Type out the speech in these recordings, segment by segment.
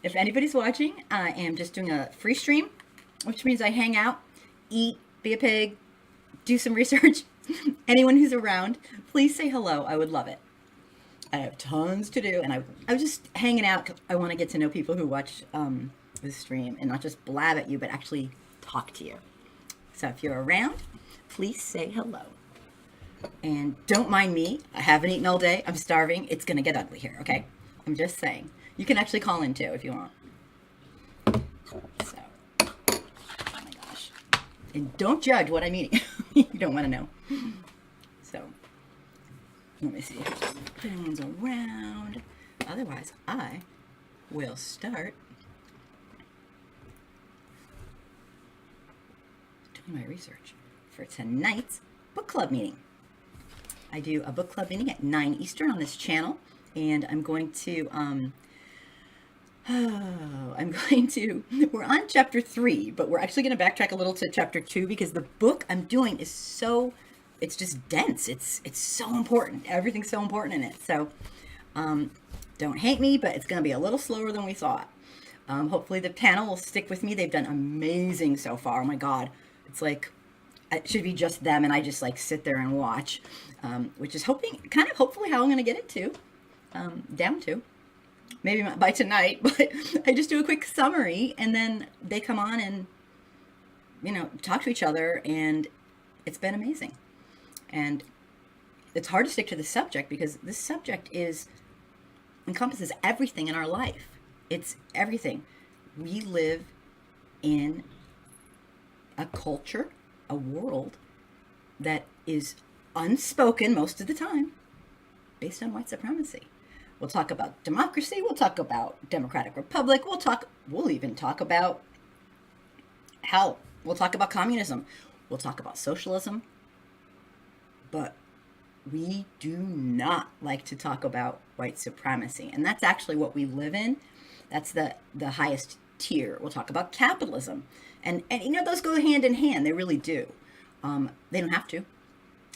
if anybody's watching, I am just doing a free stream, which means I hang out, eat, be a pig, do some research. Anyone who's around, please say hello. I would love it. I have tons to do, and I was just hanging out 'cause I want to get to know people who watch this stream and not just blab at you, but actually talk to you. So if you're around, please say hello. And don't mind me. I haven't eaten all day. I'm starving. It's going to get ugly here, okay? I'm just saying. You can actually call in too if you want. So, oh my gosh. And don't judge what I'm eating. You don't want to know. So, let me see if anyone's around. Otherwise, I will start doing my research for tonight's book club meeting. I do a book club meeting at 9 Eastern on this channel, and I'm going to, we're on chapter 3, but we're actually going to backtrack a little to chapter 2 because the book I'm doing is so, it's just dense. It's so important. Everything's so important in it. So, don't hate me, but it's going to be a little slower than we thought. Hopefully the panel will stick with me. They've done amazing so far. Oh my God. It's like, it should be just them and I just like sit there and watch, which is hopefully how I'm going to get it to, down to. Maybe not by tonight, but I just do a quick summary and then they come on and, talk to each other, and it's been amazing. And it's hard to stick to the subject because this subject encompasses everything in our life. It's everything. We live in a culture, a world that is unspoken most of the time based on white supremacy. We'll talk about democracy. We'll talk about democratic republic. We'll even talk about hell. We'll talk about communism. We'll talk about socialism. But we do not like to talk about white supremacy. And that's actually what we live in. That's the highest tier. We'll talk about capitalism. And those go hand in hand. They really do. They don't have to,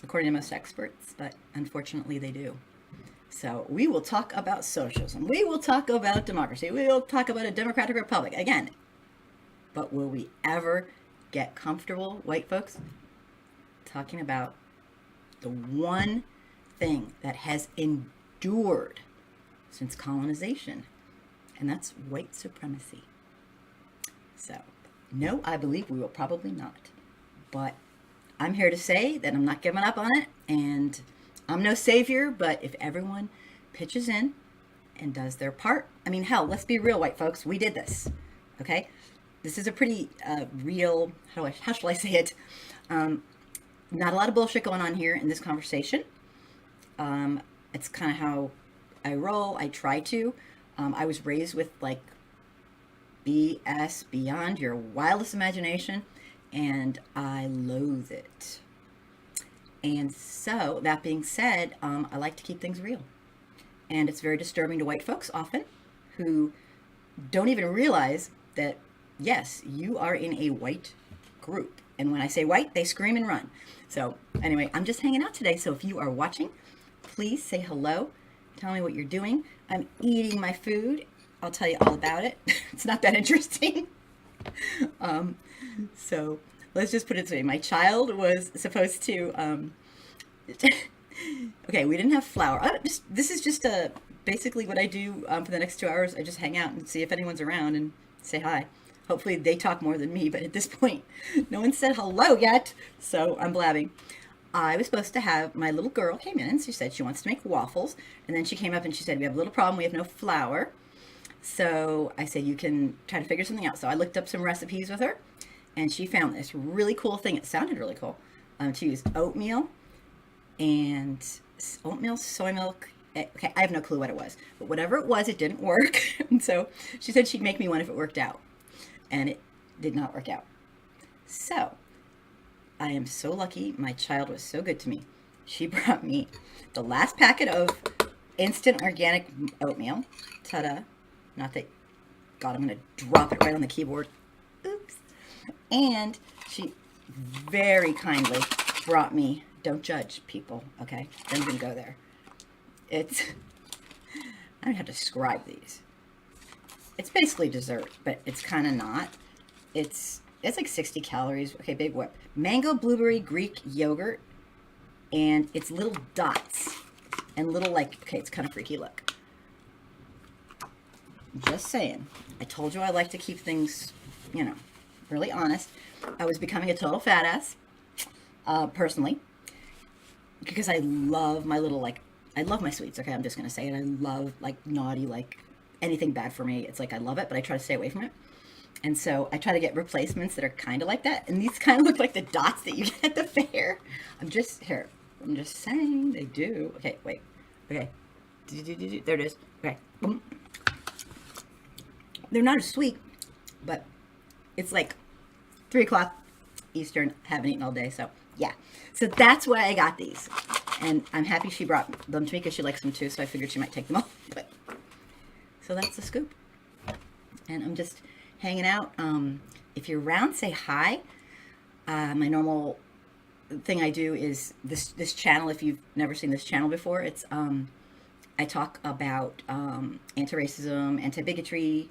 according to most experts, but unfortunately they do. So we will talk about socialism. We will talk about democracy. We will talk about a democratic republic. Again, but will we ever get comfortable, white folks, talking about the one thing that has endured since colonization, and that's white supremacy? So, no, I believe we will probably not. But I'm here to say that I'm not giving up on it, and I'm no savior, but if everyone pitches in and does their part, I mean, hell, let's be real, white folks, we did this, okay? This is a pretty real, how shall I say it? Not a lot of bullshit going on here in this conversation. It's kind of how I roll. I try to. I was raised with like BS beyond your wildest imagination, and I loathe it. And so, that being said, I like to keep things real. And it's very disturbing to white folks often who don't even realize that, yes, you are in a white group. And when I say white, they scream and run. So anyway, I'm just hanging out today. So if you are watching, please say hello. Tell me what you're doing. I'm eating my food. I'll tell you all about it. It's not that interesting. So let's just put it this way. My child was supposed to, okay, we didn't have flour. This is just basically what I do for the next 2 hours. I just hang out and see if anyone's around and say hi. Hopefully they talk more than me, but at this point, no one said hello yet, so I'm blabbing. I was supposed to have, my little girl came in and she said she wants to make waffles, and then she came up and she said, we have a little problem, we have no flour. So I said, you can try to figure something out. So I looked up some recipes with her, and she found this really cool thing. It sounded really cool. To use oatmeal, soy milk. Okay, I have no clue what it was, but whatever it was, it didn't work. And so she said she'd make me one if it worked out. And it did not work out. So, I am so lucky. My child was so good to me. She brought me the last packet of instant organic oatmeal. Ta-da. Not that, God, I'm going to drop it right on the keyboard. Oops. And she very kindly brought me, don't judge people, okay? Don't even go there. I don't have to describe these. it's basically dessert, but it's kind of not. It's like 60 calories. Okay, big whip. Mango blueberry Greek yogurt, and it's little dots and little like. Okay, it's kind of freaky. Look, just saying. I told you I like to keep things, really honest. I was becoming a total fat ass, personally, because I love my little like. I love my sweets. Okay, I'm just gonna say it. I love like naughty, like anything bad for me. It's like I love it, but I try to stay away from it. And so I try to get replacements that are kind of like that. And these kind of look like the dots that you get at the fair. I'm just saying they do. Okay, wait. Okay. There it is. Okay. Boom. They're not as sweet, but it's like 3 o'clock Eastern. Haven't eaten all day. So, yeah. So that's why I got these. And I'm happy she brought them to me because she likes them too. So I figured she might take them all. But, so that's the scoop. And I'm just hanging out. If you're around, say hi. My normal thing I do is this channel. If you've never seen this channel before, it's I talk about anti-racism, anti-bigotry,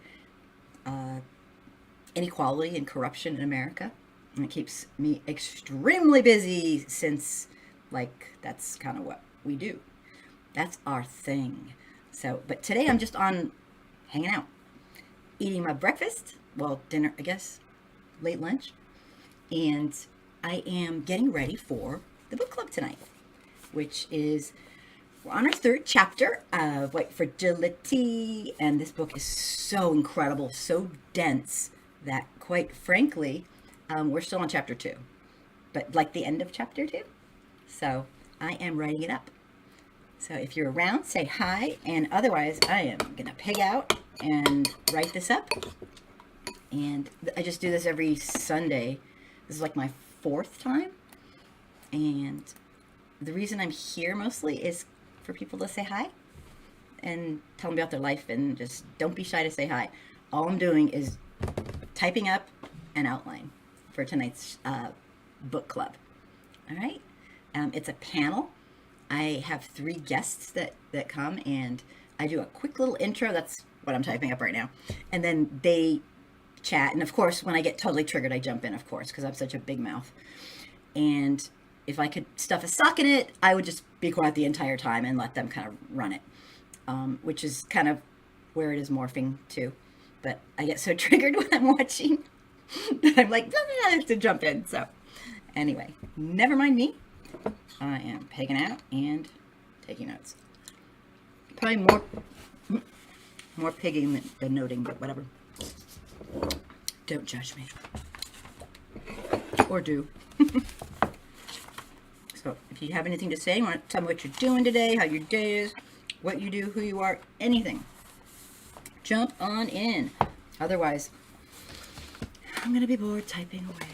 inequality and corruption in America, and it keeps me extremely busy since like that's kind of what we do. That's our thing. So, but today I'm just on hanging out, eating my breakfast, well, dinner, I guess, late lunch, and I am getting ready for the book club tonight, which is, we're on our 3rd chapter of White Fragility, and this book is so incredible, so dense, that quite frankly, we're still on chapter 2, but like the end of chapter 2, so I am writing it up. So if you're around, say hi, and otherwise I am going to pig out and write this up. And I just do this every Sunday. This is like my 4th time. And the reason I'm here mostly is for people to say hi and tell them about their life, and just don't be shy to say hi. All I'm doing is typing up an outline for tonight's book club. All right? It's a panel. I have 3 guests that come, and I do a quick little intro. That's what I'm typing up right now. And then they chat. And of course, when I get totally triggered, I jump in, of course, because I'm such a big mouth. And if I could stuff a sock in it, I would just be quiet the entire time and let them kind of run it, which is kind of where it is morphing to. But I get so triggered when I'm watching that I'm like, I have to jump in. So anyway, never mind me. I am pegging out and taking notes. Probably more pigging than noting, but whatever. Don't judge me. Or do. So if you have anything to say, you want to tell me what you're doing today, how your day is, what you do, who you are, anything, jump on in. Otherwise, I'm going to be bored typing away.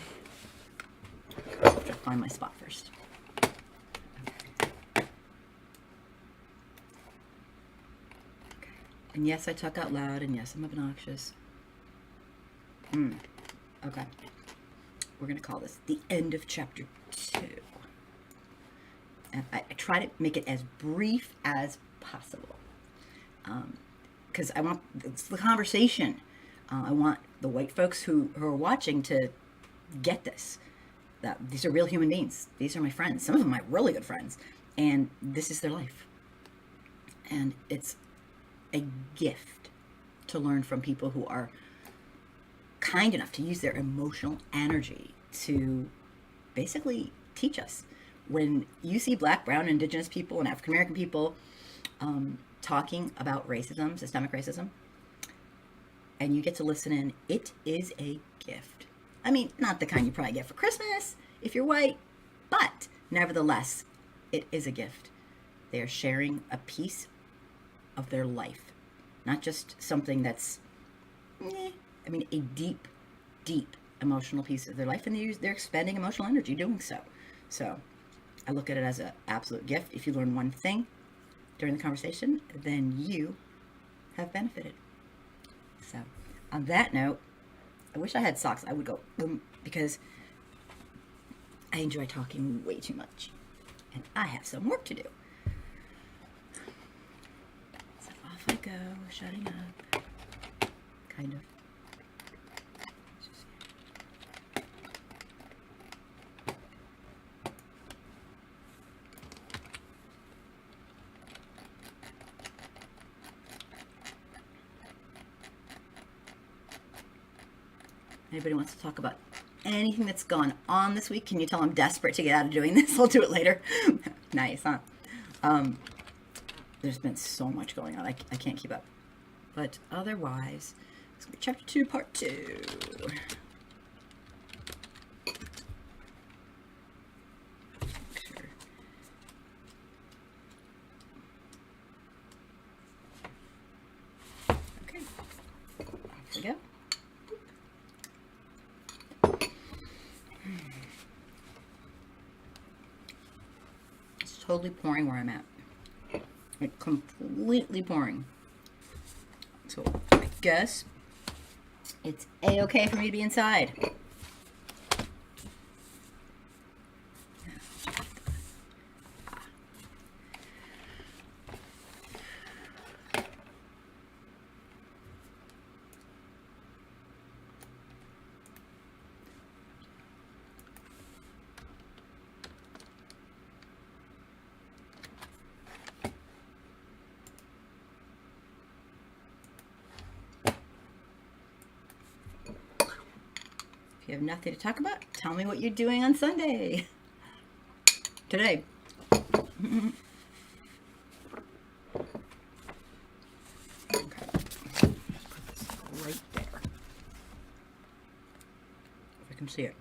I have to find my spot first. And yes, I talk out loud, and yes, I'm obnoxious. Okay. We're going to call this the end of chapter 2. And I try to make it as brief as possible. Because I want, it's the conversation. I want the white folks who are watching to get this. That these are real human beings. These are my friends. Some of them are my really good friends. And this is their life. And it's a gift to learn from people who are kind enough to use their emotional energy to basically teach us. When you see Black, Brown, Indigenous people and African American people talking about racism, systemic racism, and you get to listen in, it is a gift. I mean, not the kind you probably get for Christmas if you're white, but nevertheless, it is a gift. They are sharing a piece of their life, not just something that's, a deep, deep emotional piece of their life, and they're expending emotional energy doing so. So I look at it as an absolute gift. If you learn one thing during the conversation, then you have benefited. So on that note, I wish I had socks. I would go boom, because I enjoy talking way too much, and I have some work to do. So off I go, shutting up. kind of. Anybody wants to talk about anything that's gone on this week? Can you tell I'm desperate to get out of doing this? I'll do it later. Nice, huh? There's been so much going on. I can't keep up. But otherwise, it's gonna be chapter 2, part 2. Sure. Okay. Off we go. Totally pouring where I'm at. Like completely pouring. So I guess it's a-okay for me to be inside. If you have nothing to talk about, tell me what you're doing on Sunday. Today. Okay. Put this right there. If I can see it.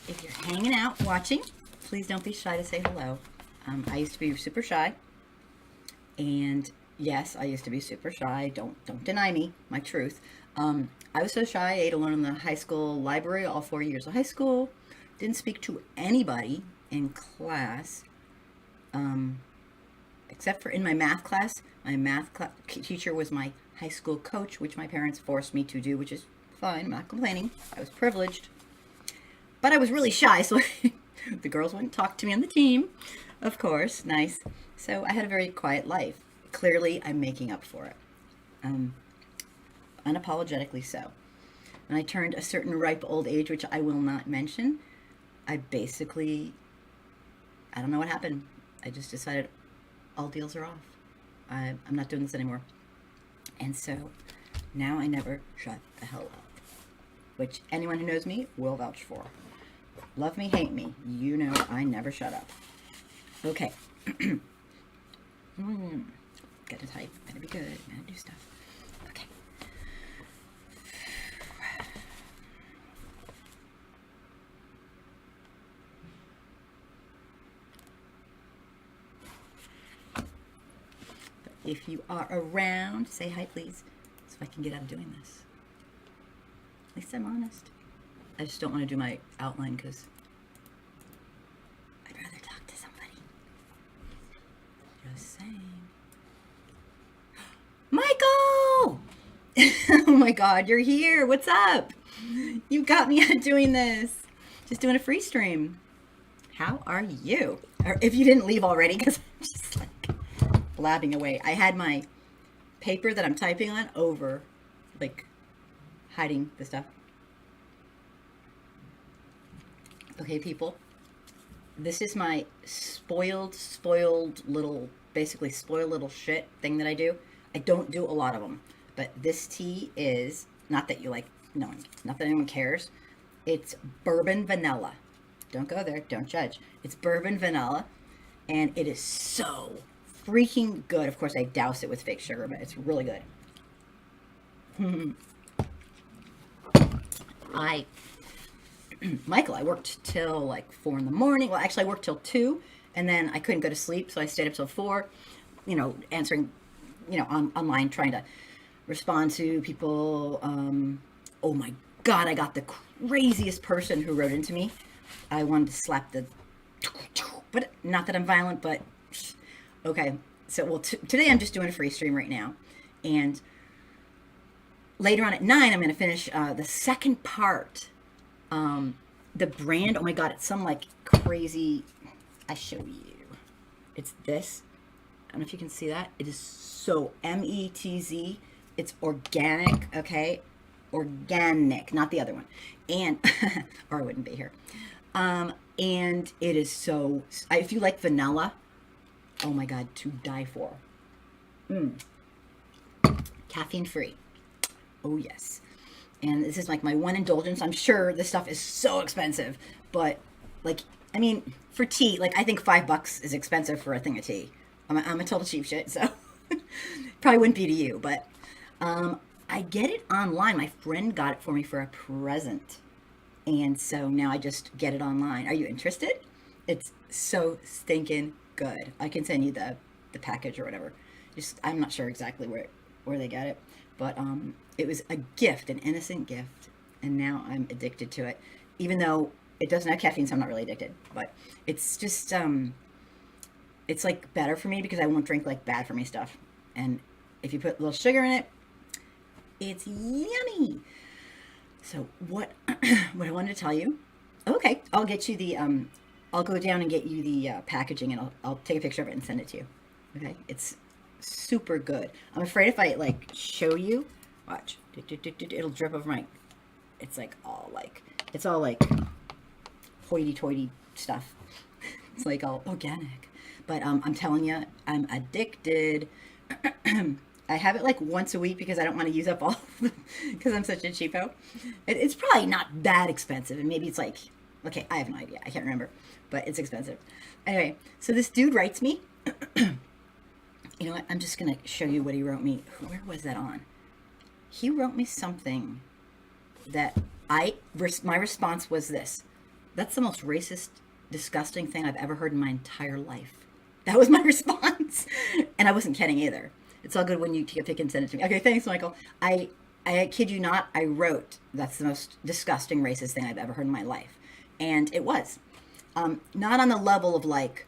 If you're hanging out watching, please don't be shy to say hello. I used to be super shy, and yes, I used to be super shy. Don't deny me my truth. I was so shy. I ate alone in the high school library all 4 years of high school. Didn't speak to anybody in class, except for in my math class. My math teacher was my high school coach, which my parents forced me to do, which is fine. I'm not complaining. I was privileged. But I was really shy, so the girls wouldn't talk to me on the team, of course. Nice. So I had a very quiet life. Clearly, I'm making up for it. Unapologetically so. When I turned a certain ripe old age, which I will not mention, I don't know what happened. I just decided all deals are off. I'm not doing this anymore. And so now I never shut the hell up, which anyone who knows me will vouch for. Love me, hate me. You know I never shut up. Okay. Gotta type. Gotta be good. Gotta do stuff. Okay. If you are around, say hi, please, so I can get out of doing this. At least I'm honest. I just don't want to do my outline because I'd rather talk to somebody. Just saying. Michael! Oh my God, you're here. What's up? You got me out doing this. Just doing a free stream. How are you? Or if you didn't leave already, because I'm just like blabbing away. I had my paper that I'm typing on over, like hiding the stuff. Okay, people, this is my spoiled little, basically spoiled little shit thing that I do. I don't do a lot of them, but this tea is, not that you like, no, not that anyone cares. It's bourbon vanilla. Don't go there, don't judge. It's bourbon vanilla, and it is so freaking good. Of course, I douse it with fake sugar, but it's really good. Michael, I worked till like 4 in the morning. Well, actually, I worked till 2, and then I couldn't go to sleep, so I stayed up till 4, answering, online, trying to respond to people. Oh my God, I got the craziest person who wrote into me. I wanted to slap but not that I'm violent, but okay. So, well, today I'm just doing a free stream right now, and later on at 9, I'm going to finish the second part. The brand, oh my God, it's some like crazy, I show you. It's this. I don't know if you can see that. It is so METZ. It's organic, okay? Organic, not the other one. And, or I wouldn't be here. And it is so, if you like vanilla, oh my God, to die for. Caffeine free. Oh yes. And this is like my one indulgence. I'm sure this stuff is so expensive, but like, I mean, for tea, like I think $5 is expensive for a thing of tea. I'm a total cheap shit, so probably wouldn't be to you, but I get it online. My friend got it for me for a present. And so now I just get it online. Are you interested? It's so stinking good. I can send you the package or whatever. Just I'm not sure exactly where they got it, but it was a gift, an innocent gift, and now I'm addicted to it. Even though it doesn't have caffeine, so I'm not really addicted. But it's just it's like better for me because I won't drink like bad for me stuff. And if you put a little sugar in it, it's yummy. So what what I wanted to tell you, okay, I'll get you the I'll go down and get you the packaging, and I'll take a picture of it and send it to you. Okay, it's super good. I'm afraid if I like show you, watch, it'll drip over my. It's all like hoity-toity stuff. It's like all organic, but I'm telling you, I'm addicted. I have it like once a week because I don't want to use up all because I'm such a cheapo. It's probably not that expensive, and maybe it's like, okay, I have no idea. I can't remember, but it's expensive. Anyway, so this dude writes me. You know what? I'm just going to show you what he wrote me. Where was that on? He wrote me something that my response was this. That's the most racist, disgusting thing I've ever heard in my entire life. That was my response. And I wasn't kidding either. It's all good when you take a pic and send it to me. Okay, thanks, Michael. I kid you not, I wrote, that's the most disgusting, racist thing I've ever heard in my life. And it was. Not on the level of like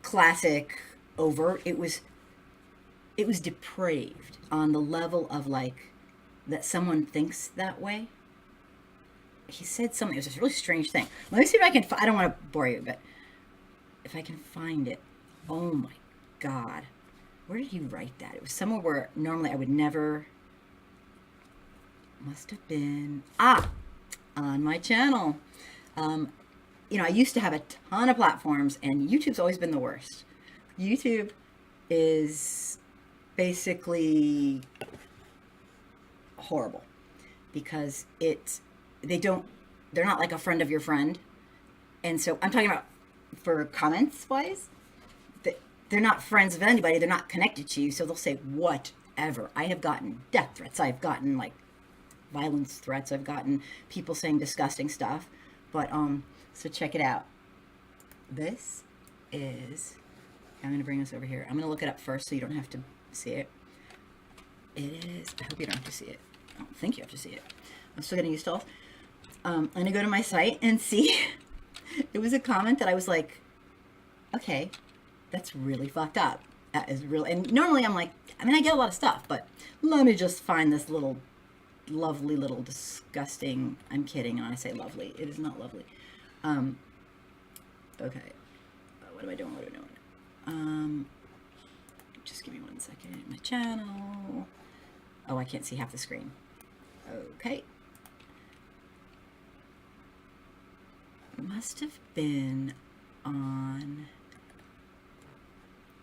classic overt. It was depraved on the level of like that someone thinks that way. He said something. It was this really strange thing. Let me see if I can. I don't want to bore you, but if I can find it. Oh my God, where did he write that? It was somewhere where normally I would never. Must have been on my channel. You know, I used to have a ton of platforms, and YouTube's always been the worst. YouTube is basically horrible because they're not like a friend of your friend. And so I'm talking about for comments wise, they're not friends of anybody. They're not connected to you. So they'll say whatever. I have gotten death threats. I've gotten like violence threats. I've gotten people saying disgusting stuff. But, so check it out. This is, I'm going to bring this over here. I'm going to look it up first so you don't have to see it. It is, I hope you don't have to see it. I don't think you have to see it. I'm still getting used to it. I'm going to go to my site and see. It was a comment that I was like, okay, that's really fucked up. That is real. And normally I'm like, I mean, I get a lot of stuff, but let me just find this little lovely little disgusting, I'm kidding when I say lovely. It is not lovely. Okay. What am I doing? Just give me 1 second. My channel. Oh, I can't see half the screen. Okay. It must have been on,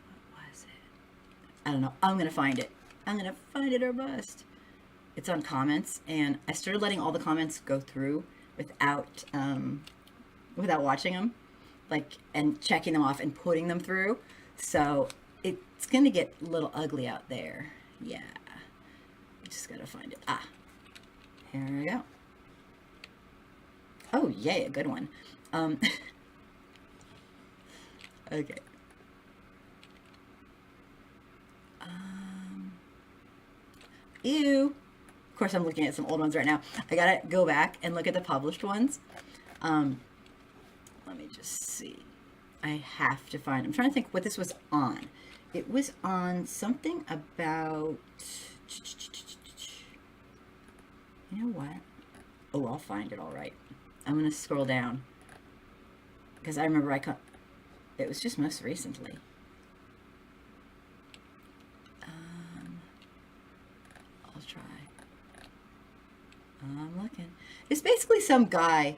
what was it? I don't know. I'm going to find it. I'm going to find it or bust. It's on comments, and I started letting all the comments go through without watching them, like, and checking them off and putting them through. So it's gonna get a little ugly out there. Yeah, I just gotta find it. Here we go. Oh yay, a good one. Okay. Ew. Of course, I'm looking at some old ones right now. I gotta go back and look at the published ones. Let me just see. I have to find. I'm trying to think what this was on. It was on something about. You know what? Oh, I'll find it all right. I'm going to scroll down. Because I remember it was just most recently. I'll try. I'm looking. It's basically some guy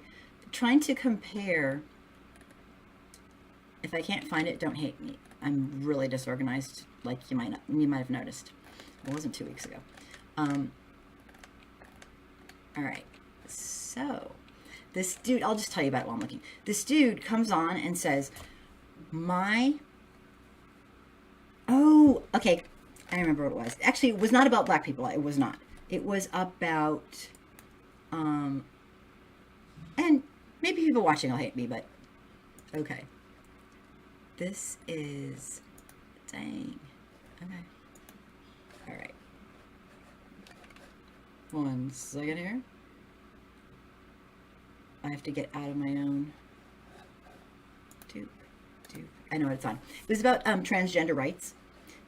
trying to compare. If I can't find it, don't hate me. I'm really disorganized, like you might have noticed. It wasn't 2 weeks ago. All right. So, this dude, I'll just tell you about it while I'm looking. This dude comes on and says, oh, okay. I remember what it was. Actually, it was not about black people. It was not. It was about, and maybe people watching will hate me, but okay. This is, dang. Okay. All right. 1 second here. I have to get out of my own. I know what it's on. It was about transgender rights.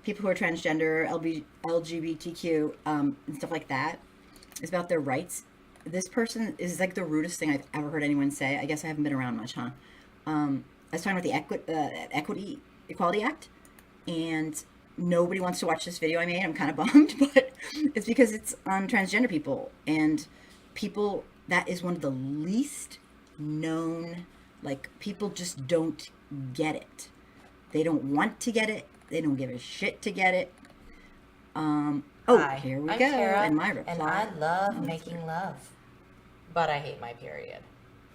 People who are transgender, LGBTQ, and stuff like that. It's about their rights. This person is like the rudest thing I've ever heard anyone say. I guess I haven't been around much, huh? I was talking about the Equality Act, and nobody wants to watch this video I made. I'm kind of bummed, but it's because it's on transgender people, and people, that is one of the least known, like, people just don't get it. They don't want to get it. They don't give a shit to get it. Hi, here we I'm go. Tara, And my reply. and I love making love, but I hate my period.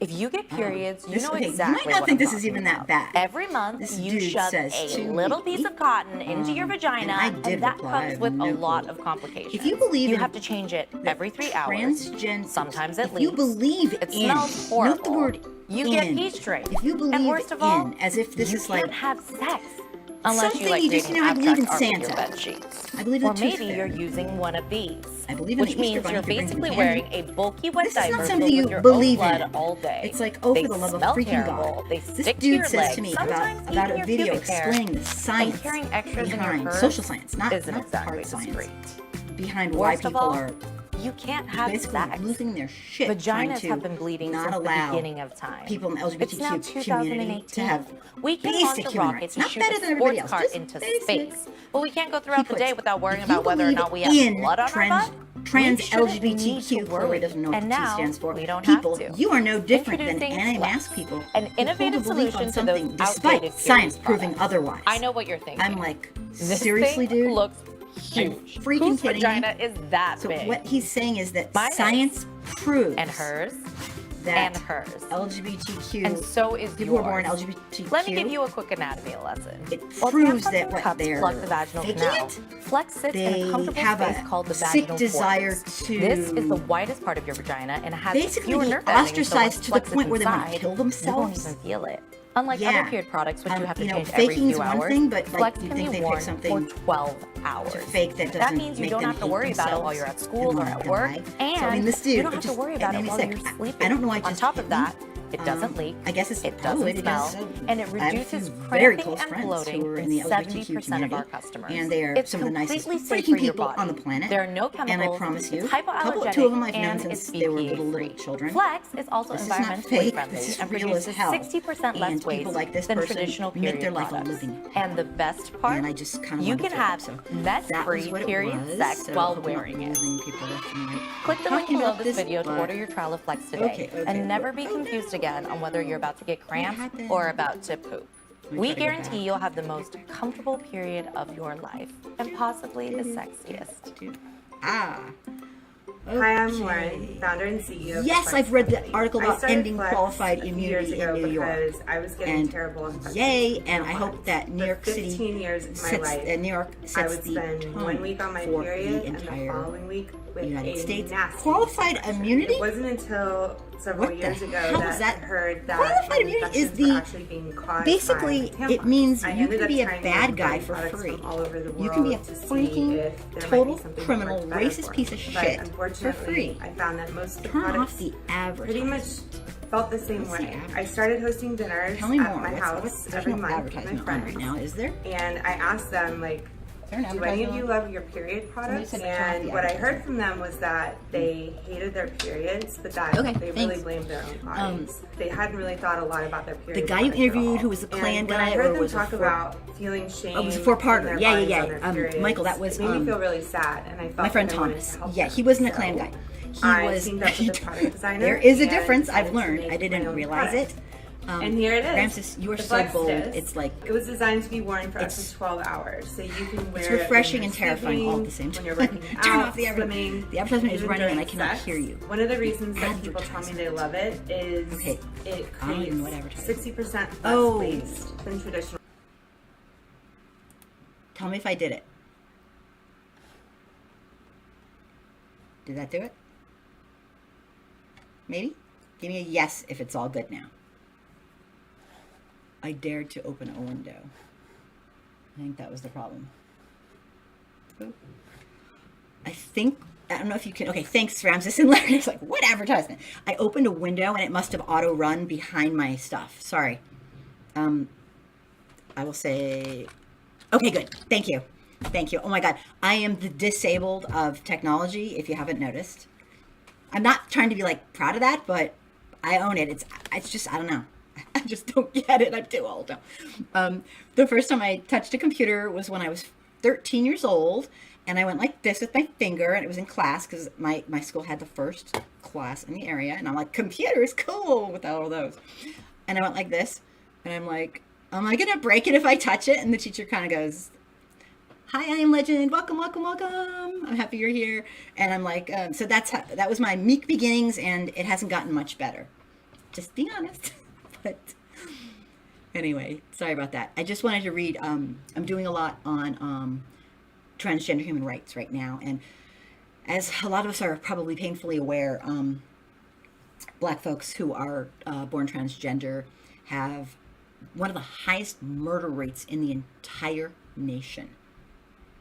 If you get periods, you know exactly you might not what think I'm this is even talking that bad. Every month, This you dude shove says a to little me, piece of cotton into your vagina, and I did and that reply, I comes have with no a lot clue. of complications. If you believe you in have to change it every 3 hours, transgender, sometimes it if leaks. you believe it in, smells horrible. note the word you in. get pee straight. If you believe and worst of all, in, as if this you is can't like have sex. Unless something you like you just, creating I believe in abstract art with your Santa. bed sheets. I believe in or the tooth maybe fairy. you're using one of these. I believe in which the Easter means bunny you're who brings basically me wearing candy. a bulky wet This is not diaper something filled you with your believe own blood in. all day. It's like, oh, they for the love of smell freaking terrible. God. They This stick to dude your says legs. to me Sometimes about even a your video pubic hair. explaining the science And carrying extras in your behind purse social science, not isn't exactly hard science, discreet. behind why Worst of people all, are you can't have basically sex. losing their shit trying Vaginas to have been bleeding not since the allow beginning of time. people in the It's now LGBTQ community 2018. to have We can basic launch a human rocket rights. to Not shoot better a than everybody sports else, car just into basic. space. But we can't go throughout the He day puts, without worrying if you about whether or believe not we have in blood on our butt. trans we shouldn't need to LGBTQ, worry. Corey doesn't know what And the T now stands for. we don't People, have to. you are no different than Introducing anti-mask Flex, people an who hold a innovative belief solution on to those something despite outdated science period proving products. otherwise. I know what you're thinking. I'm like, This seriously, thing dude? looks huge. freaking Whose kidding me? vagina is that So big? what he's saying is that Mine science proves and hers that and hers. LGBTQ And so is people yours. who are born LGBTQ. Let me give you a quick anatomy lesson. It While proves tampons that and what cups they're plug the vaginal faking canal, it. Flex sits in They a comfortable have space a called the sick vaginal desire cortex. to This is the widest part of your vagina and it has basically fewer be nerve endings, so ostracized once to the Flex is point where they want to inside, kill you won't themselves. even feel it. Unlike Yeah. other period products, which you have to you know, change every faking's few one hours, thing, but, like, Flex you'd can think be they pick worn something for 12 hours. to fake that doesn't means you make don't them have to hate worry about it while themselves you're at school and or wanna at work, die. and So, I mean, this dude, you don't it have to just- worry it about made it me while sick. you're sleeping. I don't know why it On just top hit of me. that, it doesn't leak, I guess it's it probably doesn't smell, because and it I have a reduces few very cramping close and friends bloating who are in in the 70% LGBTQ of our community, customers. and they are It's some of the nicest completely safe freaking for your people body. on the planet. There are no chemicals. And I promise you, it's two hypoallergenic of them I've known and since it's they were BPA little free. children. Flex is also This is not environmentally fake. friendly This is and real as produces hell. 60% less And waste people like this than person traditional make period their life a products. living And the best part, And I just kind of you wanted can to have so that mess-free was what it period was. sex So while I hope I'm not wearing it. losing people left and right. Click the link Talking below about this video to but- order your trial of Flex today Okay, and never be oh, confused no. again on whether you're about to get cramps happened? or about to poop. me We try to go guarantee back. you'll have the most comfortable period of your life and possibly the sexiest. Dude. Ah. Hi, I'm Okay. Lauren, founder and CEO of Yes, Flex I've read the Company. article I about started ending Flex qualified a few immunity years ago in New York. because I was getting And terrible infections. yay, and in I my hope lungs. that New For York City 15 years of my sets, life, New York I sets would the spend tone 1 week on my for period the and the entire following week with United a States. nasty Qualified infection. immunity? It wasn't until several What the years ago hell that is that? I heard that Qualified immunity is infections were the- actually being caused basically, by it tampons. means I you ended can up be a trying bad to guy find for products free. from all over the You can be a world to see freaking if there might total be something criminal, that worked better racist for piece me. of But shit for unfortunately, free. I found that most of the Turn off products the pretty much advertisement. felt the same What's the way. I advertisement? started hosting dinners Tell me at more. my What's house there's every no month with my advertisement on friends, right now, is there? and I asked them like, They're an do any of advertising you one. love your period products? said turn off the And what I heard advertisement. from them was that they hated their periods, but that Okay, they really thanks. blamed their own bodies. They hadn't really thought a lot about their period. guy you products at interviewed all. who was the Klan And when guy I heard or them was a talk four- about feeling shame. Oh, it was a four-parter. in their Yeah, bodies yeah, on yeah. their periods, Michael, that was, it made me feel really sad, and I felt my friend like I wanted Thomas. to help Yeah, them. he wasn't a So Klan guy. He I was. teamed up with a product designer. There is a and difference. decided I've to learned. make I my didn't own realize product. it. And here it is. Ramses, you are The so Flex bold. Disc. It's like It was designed to be worn for up to 12 hours, so you can wear it refreshing when and you're terrifying all at the sleeping, same when time. you're working Turn out, off the advertisement. swimming, The advertisement is even running and during I cannot sex. hear you. One of the reasons that people tell me they love it is Okay. it I don't even know what creates advertisement. 60% less Oh. waste than traditional. Tell me if I did it. Did that do it? Maybe? Give me a yes if it's all good now. I dared to open a window. I think that was the problem. Oop. I don't know if you can, okay, thanks Ramses and Larry. It's like, what advertisement? I opened a window and it must have auto run behind my stuff. Sorry. I will say, okay, good. Thank you. Thank you. Oh my God. I am the disabled of technology, if you haven't noticed. I'm not trying to be like proud of that, but I own it. It's just, I don't know. I just don't get it. I'm too old now. The first time I touched a computer was when I was 13 years old, and I went like this with my finger, and it was in class because my school had the first class in the area, and I'm like, computers, cool, without all those. And I went like this, and I'm like, am I gonna break it if I touch it? And the teacher kind of goes, hi, I am Legend. Welcome, welcome, welcome. I'm happy you're here. And I'm like, so that was my meek beginnings, and it hasn't gotten much better. Just being honest. But anyway, sorry about that. I just wanted to read. I'm doing a lot on transgender human rights right now, and as a lot of us are probably painfully aware, Black folks who are born transgender have one of the highest murder rates in the entire nation.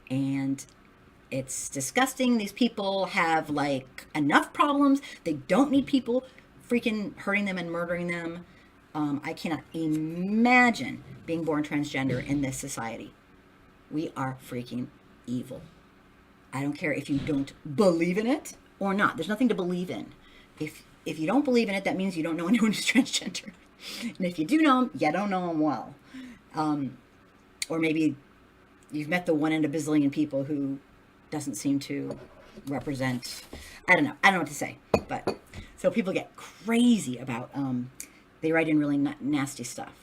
And it's disgusting. These people have like enough problems. They don't need people freaking hurting them and murdering them. I cannot imagine being born transgender in this society. We are freaking evil. I don't care if you don't believe in it or not. There's nothing to believe in. If you don't believe in it, that means you don't know anyone who's transgender. And if you do know them, you don't know them well. Or maybe you've met the one in a bazillion people who doesn't seem to represent, I don't know what to say. But so people get crazy about, they write in really nasty stuff.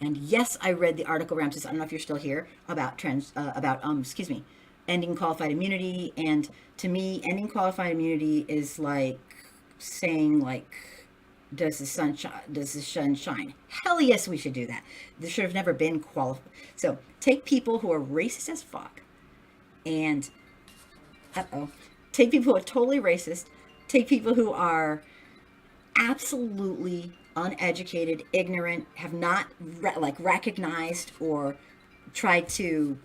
And yes, I read the article, Ramses, I don't know if you're still here, about ending qualified immunity. And to me, ending qualified immunity is like saying like, does the sun shine? Hell yes, we should do that. There should have never been qualified. So take people who are racist as fuck and, take people who are totally racist, take people who are absolutely uneducated, ignorant, have not recognized or tried to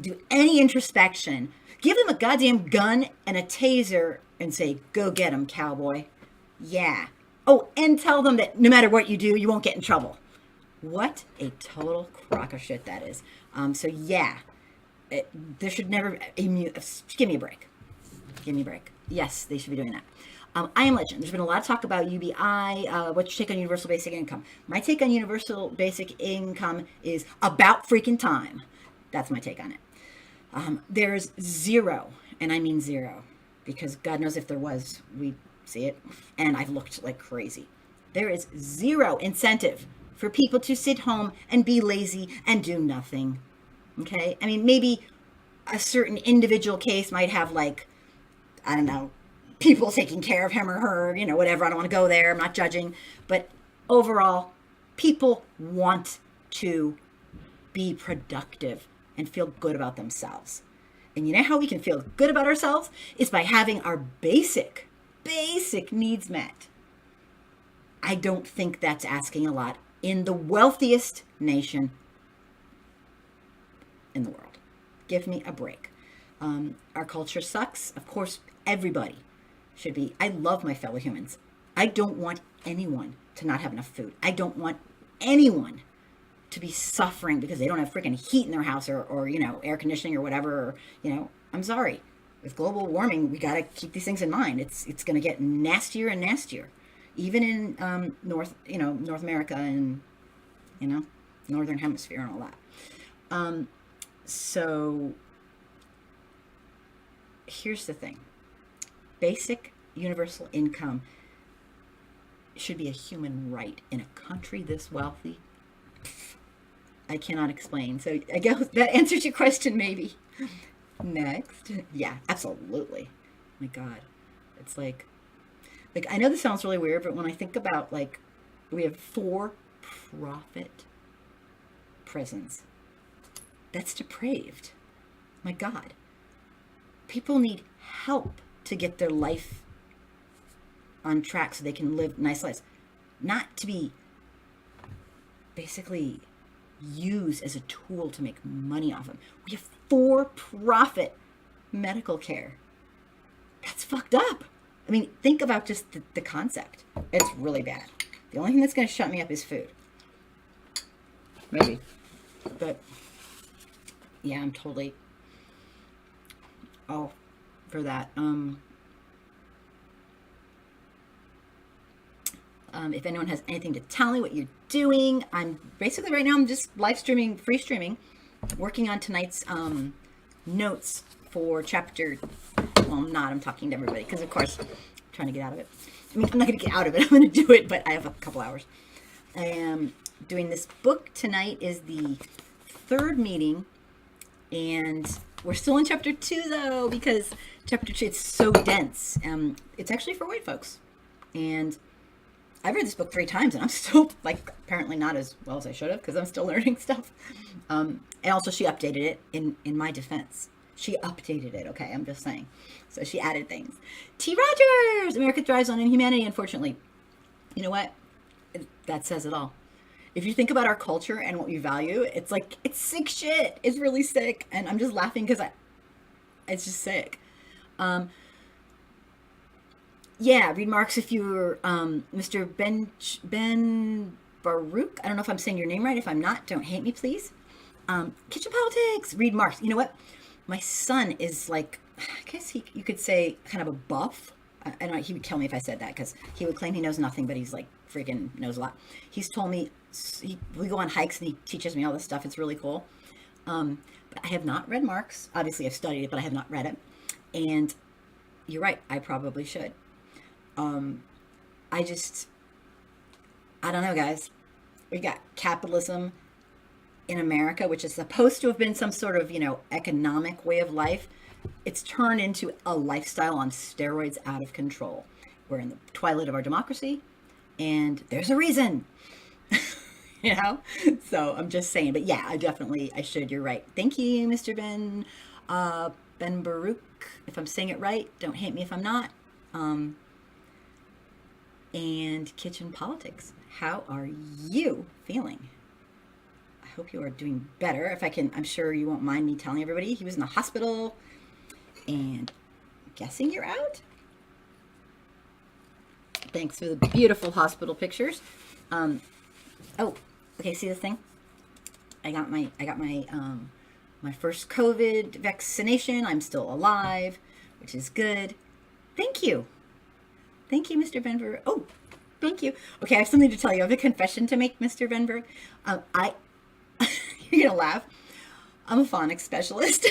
do any introspection, give them a goddamn gun and a taser and say, go get them, cowboy. Yeah. Oh, and tell them that no matter what you do, you won't get in trouble. What a total crock of shit that is. So yeah, there should never, give me a break. Give me a break. Yes, they should be doing that. I am Legend. There's been a lot of talk about UBI. What's your take on universal basic income? My take on universal basic income is about freaking time. That's my take on it. There's zero, and I mean zero, because God knows if there was, we'd see it, and I've looked like crazy. There is zero incentive for people to sit home and be lazy and do nothing. Okay? I mean, maybe a certain individual case might have like, I don't know, people taking care of him or her, whatever. I don't want to go there. I'm not judging. But overall, people want to be productive and feel good about themselves. And you know how we can feel good about ourselves? Is by having our basic needs met. I don't think that's asking a lot in the wealthiest nation in the world. Give me a break. Our culture sucks. Of course, everybody should be. I love my fellow humans. I don't want anyone to not have enough food. I don't want anyone to be suffering because they don't have freaking heat in their house or air conditioning or whatever. Or, I'm sorry. With global warming, we got to keep these things in mind. It's going to get nastier and nastier, even in North America and Northern Hemisphere and all that. So here's the thing: basic universal income should be a human right in a country this wealthy. I cannot explain. So I guess that answers your question, maybe. Next. Yeah, absolutely. My God. It's like I know this sounds really weird, but when I think about, we have for-profit prisons. That's depraved. My God. People need help to get their life on track so they can live nice lives. Not to be basically used as a tool to make money off them. We have for-profit medical care. That's fucked up. I mean, think about just the concept. It's really bad. The only thing that's going to shut me up is food. Maybe. But, yeah, I'm totally all for that. If anyone has anything to tell me what you're doing, I'm basically right now I'm just live streaming, free streaming, working on tonight's notes for chapter. Well, I'm not. I'm talking to everybody because, of course, I'm trying to get out of it. I mean, I'm not going to get out of it. I'm going to do it, but I have a couple hours. I am doing this book tonight. Is the third meeting, and we're still in chapter 2 though because chapter 2 it's so dense. It's actually for white folks, and I've read this book 3 times and I'm still apparently not as well as I should have because I'm still learning stuff. And also she updated it in my defense. She updated it. Okay. I'm just saying. So she added things. T. Rogers, America thrives on inhumanity. Unfortunately, you know what? That says it all. If you think about our culture and what we value, it's sick shit. It's really sick. And I'm just laughing because it's just sick. Yeah, read Marx if you're Mr. Ben Baruch. I don't know if I'm saying your name right. If I'm not, don't hate me, please. Kitchen politics. Read Marx. You know what? My son is I guess you could say kind of a buff. I don't know. He would kill me if I said that because he would claim he knows nothing, but he's freaking knows a lot. He's told me we go on hikes and he teaches me all this stuff. It's really cool. But I have not read Marx. Obviously, I've studied it, but I have not read it. And you're right. I probably should. I don't know, guys. We got capitalism in America, which is supposed to have been some sort of, economic way of life. It's turned into a lifestyle on steroids out of control. We're in the twilight of our democracy, and there's a reason, So I'm just saying, but yeah, I should. You're right. Thank you, Mr. Ben Baruch. If I'm saying it right, don't hate me if I'm not. And kitchen politics. How are you feeling? I hope you are doing better. If I can, I'm sure you won't mind me telling everybody he was in the hospital, and I'm guessing you're out. Thanks for the beautiful hospital pictures. Oh, okay. See this thing? I got my my first COVID vaccination. I'm still alive, which is good. Thank you. Thank you, Mr. Benberg. Oh, thank you. Okay, I have something to tell you. I have a confession to make, Mr. Benberg. You're going to laugh. I'm a phonics specialist.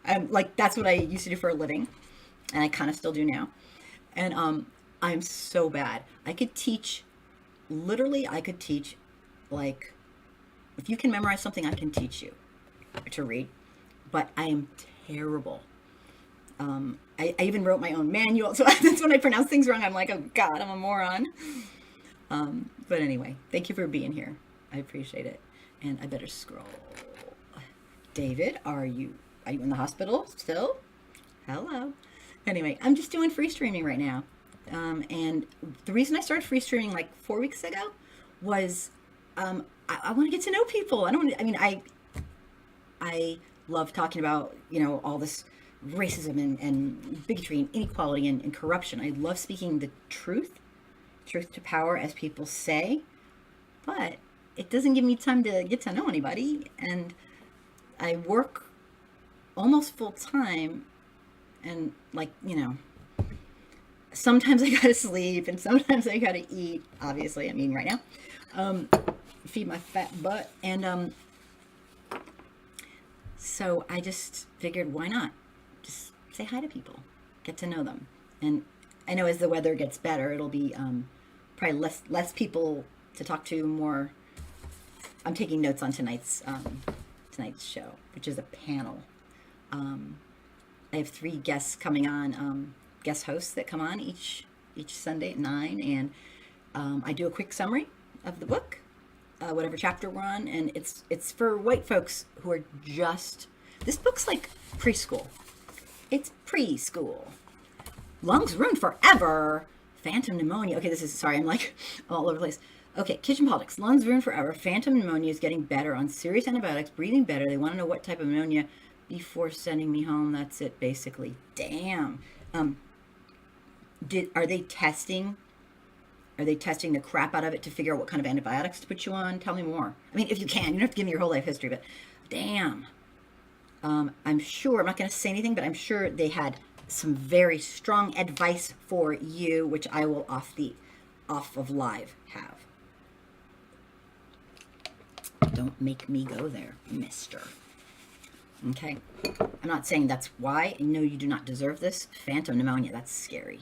That's what I used to do for a living. And I kind of still do now. And I'm so bad. I could teach, if you can memorize something, I can teach you to read. But I am terrible. I even wrote my own manual, so that's when I pronounce things wrong. I'm like, oh God, I'm a moron. But anyway, thank you for being here. I appreciate it. And I better scroll. David, are you in the hospital still? Hello. Anyway, I'm just doing free streaming right now. And the reason I started free streaming 4 weeks ago was I want to get to know people. I love talking about, all this racism and bigotry and inequality and corruption. I love speaking the truth to power, as people say. But it doesn't give me time to get to know anybody. And I work almost full time, and like, sometimes I gotta sleep and sometimes I gotta eat. Obviously, I'm eating right now. Feed my fat butt. And so I just figured, why not? Just say hi to people, get to know them. And I know as the weather gets better, it'll be probably less people to talk to, more. I'm taking notes on tonight's show, which is a panel. I have 3 guests coming on, guest hosts that come on each Sunday at 9, and I do a quick summary of the book, whatever chapter we're on, and it's for white folks who are just. This book's like preschool. It's preschool. Lungs ruined forever. Phantom pneumonia. Okay, sorry, I'm like all over the place. Okay, kitchen politics. Lungs ruined forever. Phantom pneumonia is getting better on serious antibiotics. Breathing better. They want to know what type of pneumonia before sending me home. That's it, basically. Damn. Are they testing? Are they testing the crap out of it to figure out what kind of antibiotics to put you on? Tell me more. I mean, if you can. You don't have to give me your whole life history, but damn. I'm sure, I'm not going to say anything, but I'm sure they had some very strong advice for you, which I will off of live have. Don't make me go there, mister. Okay? I'm not saying that's why. No, you do not deserve this. Phantom pneumonia, that's scary.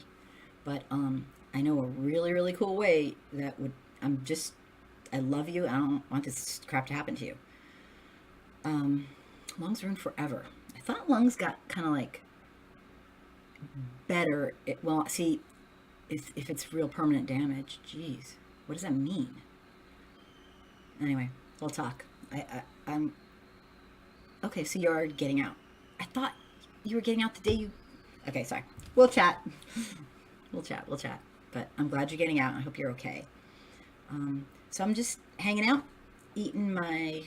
But I know a really, really cool way that would, I love you. I don't want this crap to happen to you. Lungs ruined forever. I thought lungs got kind of like better. Well, see, if it's real permanent damage, geez, what does that mean? Anyway, we'll talk. I'm okay. So you're getting out. I thought you were getting out the day you. Okay, sorry. We'll chat. We'll chat. But I'm glad you're getting out. I hope you're okay. So I'm just hanging out, eating my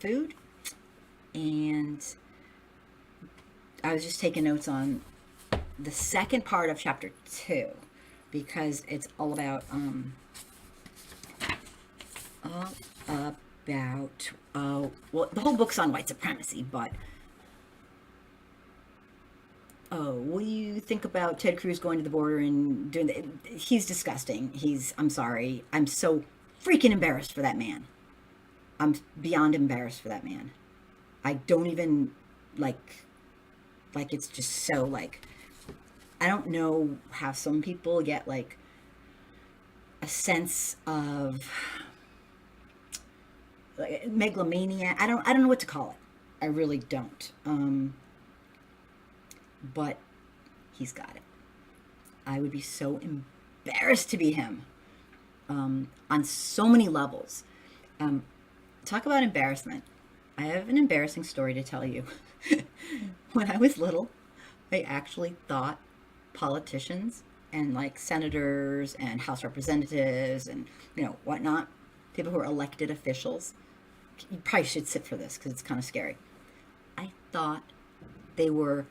food, and I was just taking notes on the second part of chapter 2, because it's all about well, the whole book's on white supremacy, but what do you think about Ted Cruz going to the border and doing that? He's disgusting. I'm sorry. I'm so freaking embarrassed for that man. I'm beyond embarrassed for that man. I don't even like it's just so like, I don't know how some people get like a sense of like megalomania. I don't know what to call it. I really don't. But he's got it. I would be so embarrassed to be him, on so many levels. Talk about embarrassment. I have an embarrassing story to tell you. When I was little, I actually thought politicians and like senators and House representatives and whatnot, people who are elected officials, you probably should sit for this because it's kind of scary. I thought they were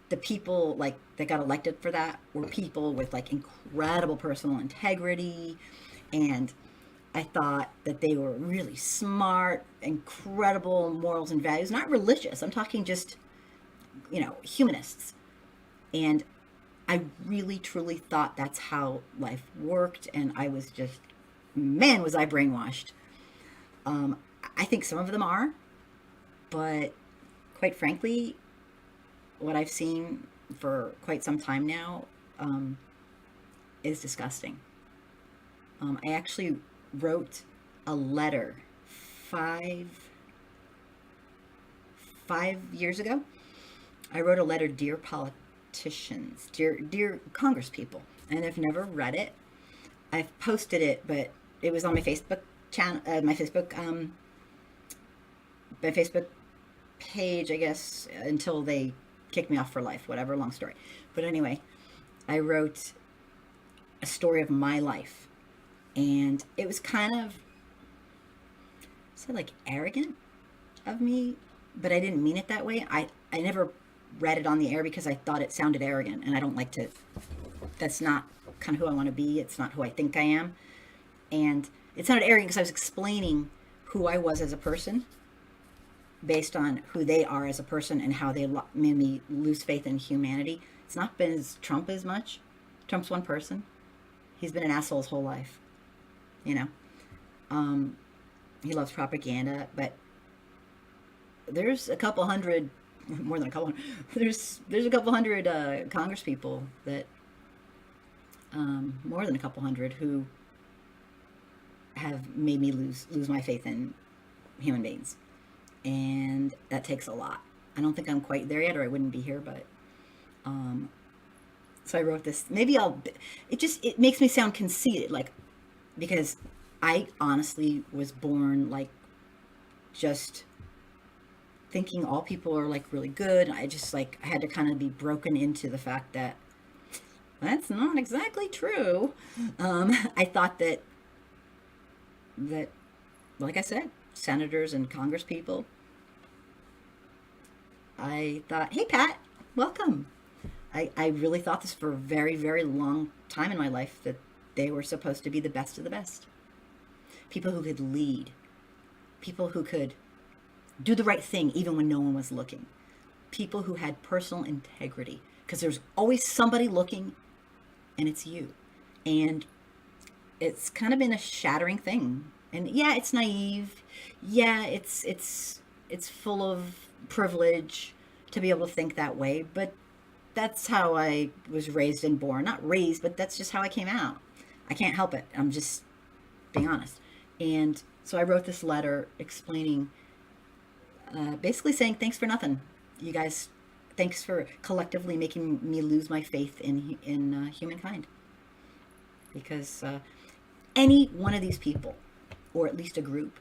the people like that got elected for that were people with like incredible personal integrity, and I thought that they were really smart, incredible morals and values, not religious. I'm talking just, humanists. And I really, truly thought that's how life worked. And I was just, man, was I brainwashed. I think some of them are, but quite frankly, what I've seen for quite some time now is disgusting. I actually wrote a letter five years ago. I wrote a letter, dear politicians, dear Congress people, and I've never read it. I've posted it, but it was on my Facebook channel, my Facebook page, I guess, until they kicked me off for life. Whatever, long story. But anyway, I wrote a story of my life. And it was kind of, like arrogant of me, but I didn't mean it that way. I never read it on the air because I thought it sounded arrogant, and I don't like to, that's not kind of who I want to be. It's not who I think I am. And it sounded arrogant because I was explaining who I was as a person based on who they are as a person and how they made me lose faith in humanity. It's not been as Trump as much. Trump's one person. He's been an asshole his whole life. You know? He loves propaganda, but there's a couple hundred, more than a couple hundred, there's a couple hundred Congress people that, more than a couple hundred, who have made me lose my faith in human beings. And that takes a lot. I don't think I'm quite there yet, or I wouldn't be here, but so I wrote this. Maybe it makes me sound conceited, like, because I honestly was born like just thinking all people are like really good. I just I had to kind of be broken into the fact that that's not exactly true. I thought that like I said, senators and Congress people, I thought, hey Pat, welcome. I really thought this for a very, very long time in my life, that they were supposed to be the best of the best. People who could lead. People who could do the right thing even when no one was looking. People who had personal integrity. Because there's always somebody looking, and it's you. And it's kind of been a shattering thing. And yeah, it's naive. Yeah, it's full of privilege to be able to think that way. But that's how I was raised and born. Not raised, but that's just how I came out. I can't help it. I'm just being honest. And so I wrote this letter explaining, basically saying, thanks for nothing. You guys, thanks for collectively making me lose my faith in humankind. Because any one of these people, or at least a group,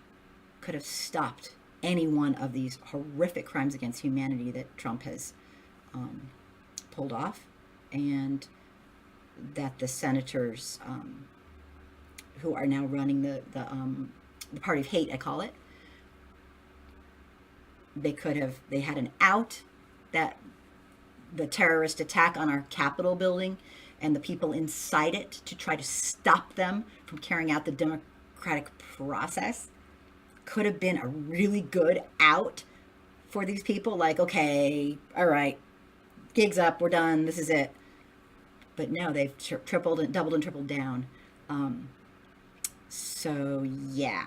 could have stopped any one of these horrific crimes against humanity that Trump has pulled off, and that the senators who are now running the party of hate, I call it, they had an out, that the terrorist attack on our Capitol building and the people inside it to try to stop them from carrying out the democratic process could have been a really good out for these people. Like, okay, all right, gig's up, we're done, this is it. But no, they've tripled and doubled and tripled down. So yeah,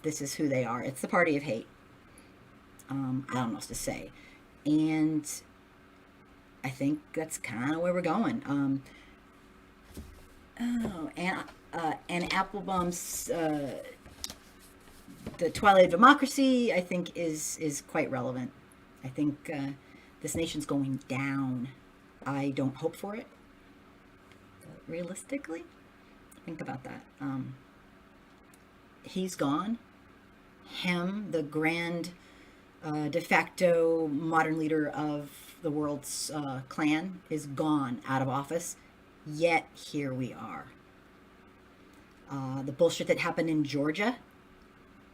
this is who they are. It's the party of hate. I don't know what else to say. And I think that's kind of where we're going. And Applebaum's The Twilight of Democracy, I think, is quite relevant. I think this nation's going down. I don't hope for it. But realistically, think about that. He's gone. Him, the grand de facto modern leader of the world's clan, is gone, out of office. Yet here we are. The bullshit that happened in Georgia.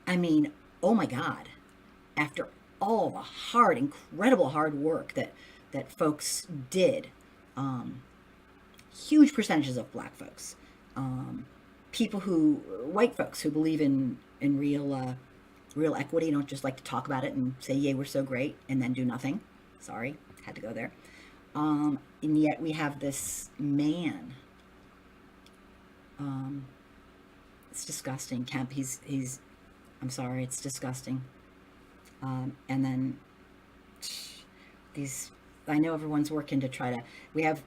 I mean, oh my God. After all the incredible hard work that folks did, huge percentages of black folks, white folks who believe in real equity, don't just like to talk about it and say, yay, we're so great, and then do nothing. Sorry, had to go there. And yet we have this man. It's disgusting. Kemp, he's I'm sorry, it's disgusting. And then I know everyone's working to try to, we have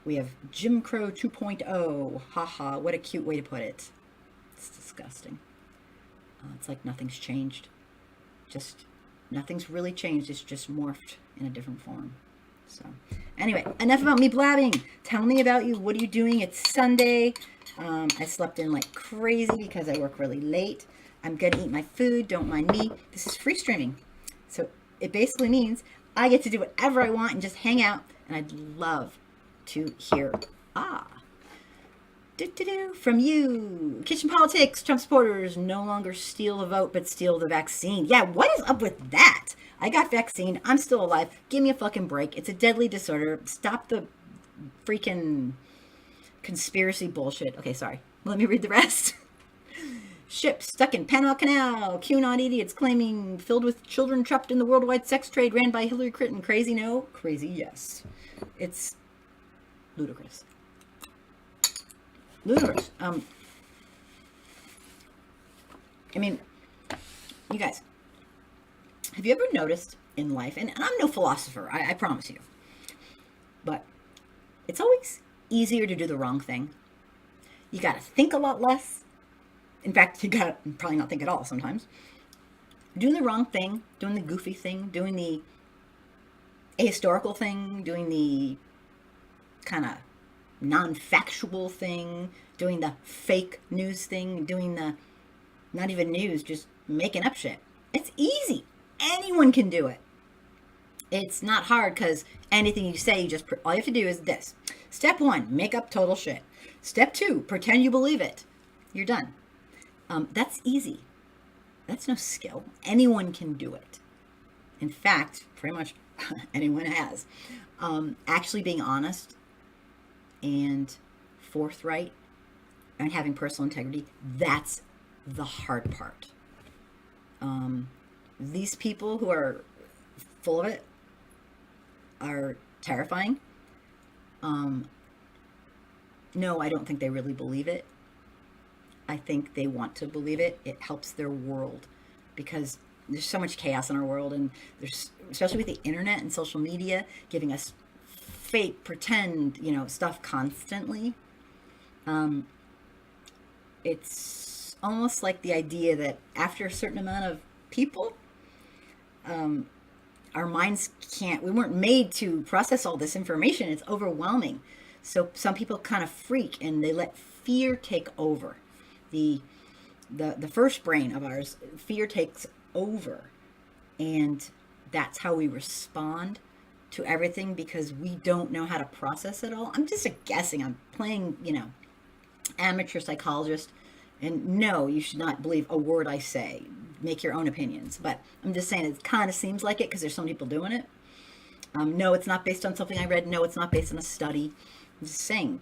Jim Crow 2.0, haha, what a cute way to put it. It's disgusting. It's like nothing's changed. Just, nothing's really changed, it's just morphed in a different form. So, anyway, enough about me blabbing. Tell me about you. What are you doing? It's Sunday. I slept in like crazy because I work really late. I'm gonna eat my food, don't mind me. This is free streaming. So it basically means I get to do whatever I want and just hang out, and I'd love to hear from you. Kitchen politics, Trump supporters no longer steal the vote but steal the vaccine. Yeah, what is up with that? I got vaccine, I'm still alive. Give me a fucking break. It's a deadly disorder. Stop the freaking conspiracy bullshit. Okay, sorry. Let me read the rest. Ship stuck in Panama Canal. QAnon idiots claiming filled with children trapped in the worldwide sex trade ran by Hillary Clinton. Crazy, no? Crazy, yes. It's ludicrous. Ludicrous. I mean, you guys, have you ever noticed in life, and I'm no philosopher, I promise you, but it's always easier to do the wrong thing. You got to think a lot less. In fact, you got to probably not think at all sometimes. Doing the wrong thing, doing the goofy thing, doing the ahistorical thing, doing the kind of non-factual thing, doing the fake news thing, doing the not even news, just making up shit. It's easy. Anyone can do it. It's not hard because anything you say, all you have to do is this. Step 1, make up total shit. Step 2, pretend you believe it. You're done. That's easy. That's no skill. Anyone can do it. In fact, pretty much anyone has. Actually being honest and forthright and having personal integrity, that's the hard part. These people who are full of it are terrifying. No, I don't think they really believe it. I think they want to believe it. It helps their world because there's so much chaos in our world, and there's, especially with the internet and social media, giving us fake, pretend, stuff constantly. It's almost like the idea that after a certain amount of people, our minds we weren't made to process all this information. It's overwhelming. So some people kind of freak and they let fear take over. The first brain of ours, fear takes over. And that's how we respond to everything because we don't know how to process it all. I'm just guessing. I'm playing, amateur psychologist. And no, you should not believe a word I say. Make your own opinions. But I'm just saying it kind of seems like it because there's some people doing it. No, it's not based on something I read. No, it's not based on a study. I'm just saying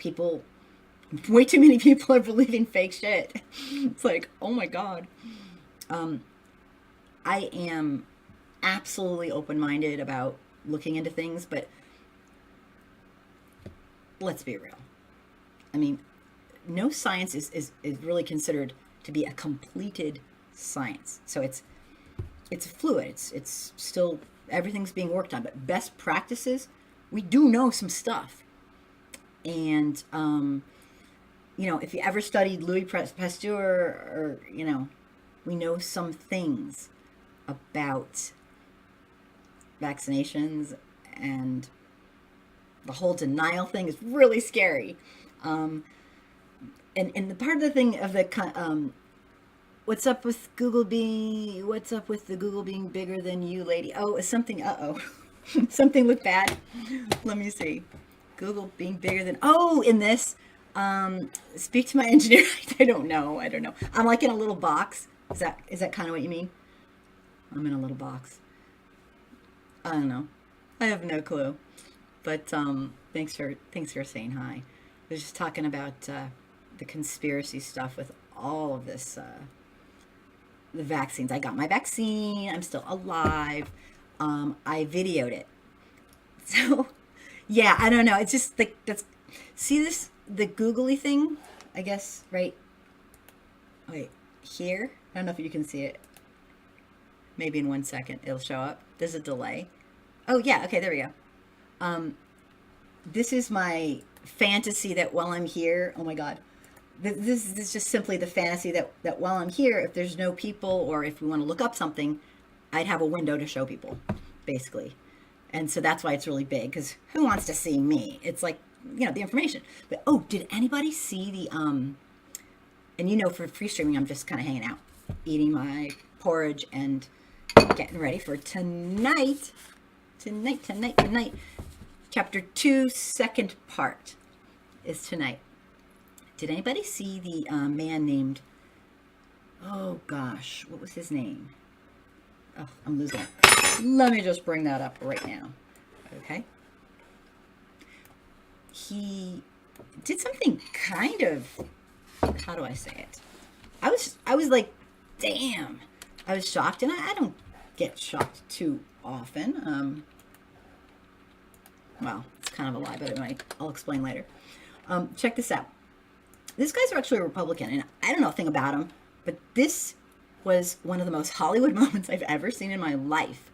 way too many people are believing fake shit. It's like, oh my God. I am absolutely open-minded about looking into things, but let's be real. I mean, no science is really considered to be a completed science. So it's fluid. It's still, everything's being worked on, but best practices, we do know some stuff. And, if you ever studied Louis Pasteur or, we know some things about vaccinations, and the whole denial thing is really scary. And the part of the thing of the, what's up with the Google being bigger than you, lady? Oh, it's something, something looked bad. Let me see. Google being bigger than, in this, speak to my engineer. I don't know. I'm like in a little box. Is that kind of what you mean? I'm in a little box. I don't know. I have no clue. But thanks for saying hi. I was just talking about the conspiracy stuff with all of this, the vaccines. I got my vaccine. I'm still alive. I videoed it. So, yeah, I don't know. It's just like, see this, the googly thing, I guess, right? Wait, here? I don't know if you can see it. Maybe in 1 second it'll show up. There's a delay. Oh, yeah. Okay, there we go. This is my fantasy that while I'm here, oh my God, this is just simply the fantasy that while I'm here, if there's no people or if we want to look up something, I'd have a window to show people, basically. And so that's why it's really big, because who wants to see me? It's like, the information. But, did anybody see the, and for free streaming, I'm just kind of hanging out, eating my porridge and getting ready for tonight. Tonight. Chapter 2, second part is tonight. Did anybody see the man named, oh gosh, what was his name? Oh, I'm losing it. Let me just bring that up right now. Okay. He did something kind of, how do I say it? I was like, damn. I was shocked, and I don't get shocked too often. Well, it's kind of a lie, but I'll explain later. Check this out. This guy's actually a Republican, and I don't know a thing about him, but this was one of the most Hollywood moments I've ever seen in my life.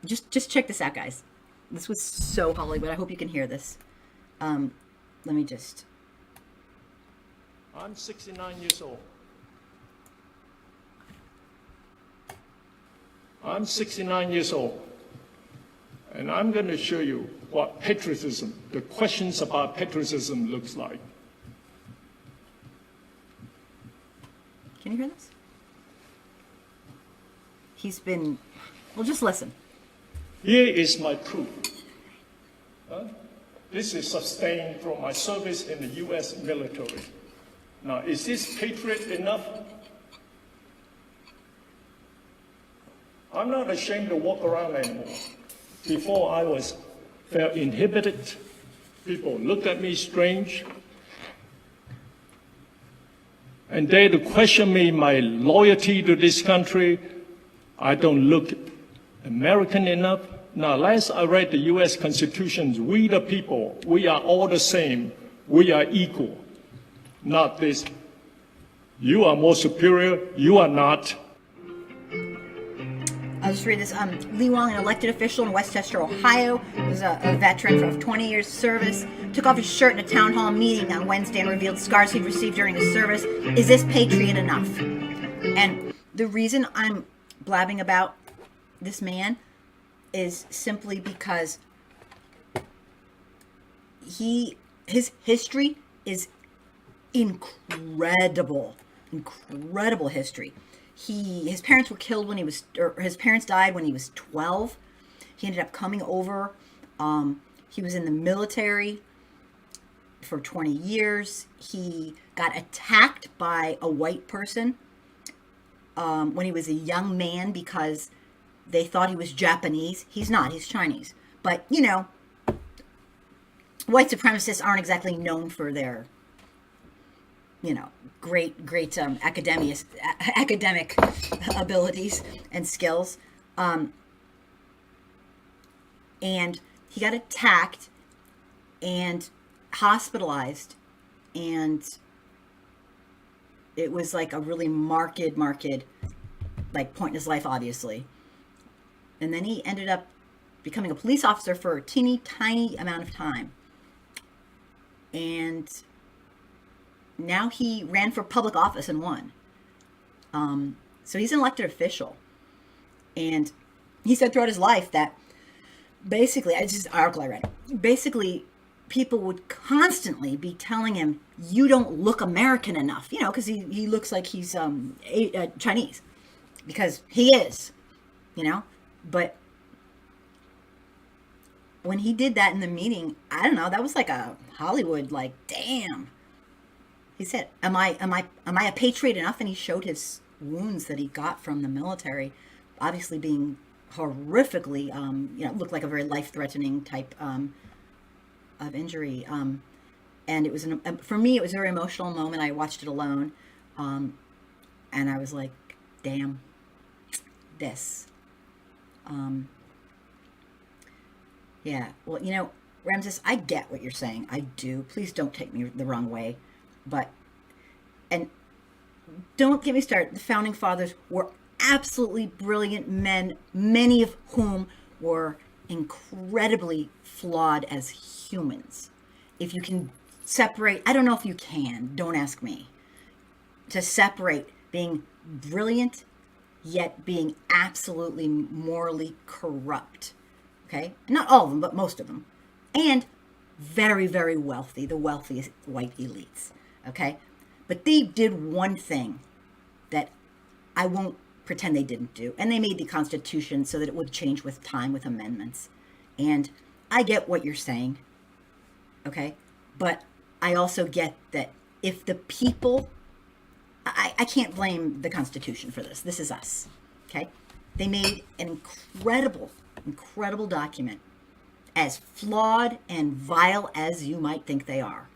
Just check this out, guys. This was so Hollywood. I hope you can hear this. Let me just. I'm 69 years old. I'm 69 years old. And I'm going to show you what patriotism, the questions about patriotism looks like. Can you hear this? Well, just listen. Here is my proof. This is sustained from my service in the U.S. military. Now, is this patriot enough? I'm not ashamed to walk around anymore. Before I felt inhibited. People looked at me strange. And they to question me my loyalty to this country. I don't look American enough. Now, last I read the U.S. Constitution, we the people, we are all the same. We are equal. Not this, you are more superior, you are not. I'll just read this. Lee Wong, an elected official in Westchester, Ohio, was a veteran of 20 years service, took off his shirt in a town hall meeting on Wednesday and revealed scars he'd received during his service. Is this patriot enough? And the reason I'm blabbing about this man is simply because his history is incredible history. His parents were killed his parents died when he was 12. He ended up coming over. He was in the military for 20 years. He got attacked by a white person when he was a young man because they thought he was Japanese. He's not. He's Chinese. But, white supremacists aren't exactly known for their, great academic abilities and skills. And he got attacked and hospitalized, and it was like a really marked like point in his life, obviously. And then he ended up becoming a police officer for a teeny tiny amount of time. And now he ran for public office and won. So he's an elected official. And he said throughout his life that basically, this is an article I read, basically people would constantly be telling him, you don't look American enough, because he looks like he's Chinese. Because he is, But when he did that in the meeting, I don't know, that was like a Hollywood, like, damn. He said, am I a patriot enough? And he showed his wounds that he got from the military, obviously being horrifically, looked like a very life-threatening type of injury. And it was, for me, it was a very emotional moment. I watched it alone. And I was like, damn, this. Yeah, well, Ramses, I get what you're saying. I do. Please don't take me the wrong way. And don't get me started. The founding fathers were absolutely brilliant men, many of whom were incredibly flawed as humans. If you can separate, I don't know if you can, don't ask me, to separate being brilliant yet being absolutely morally corrupt. Okay? Not all of them, but most of them. And very, very wealthy, the wealthiest white elites. Okay? But they did one thing that I won't pretend they didn't do. And they made the Constitution so that it would change with time, with amendments. And I get what you're saying. Okay? But I also get that if the people, I can't blame the Constitution for this. This is us. Okay? They made an incredible document, as flawed and vile as you might think they are,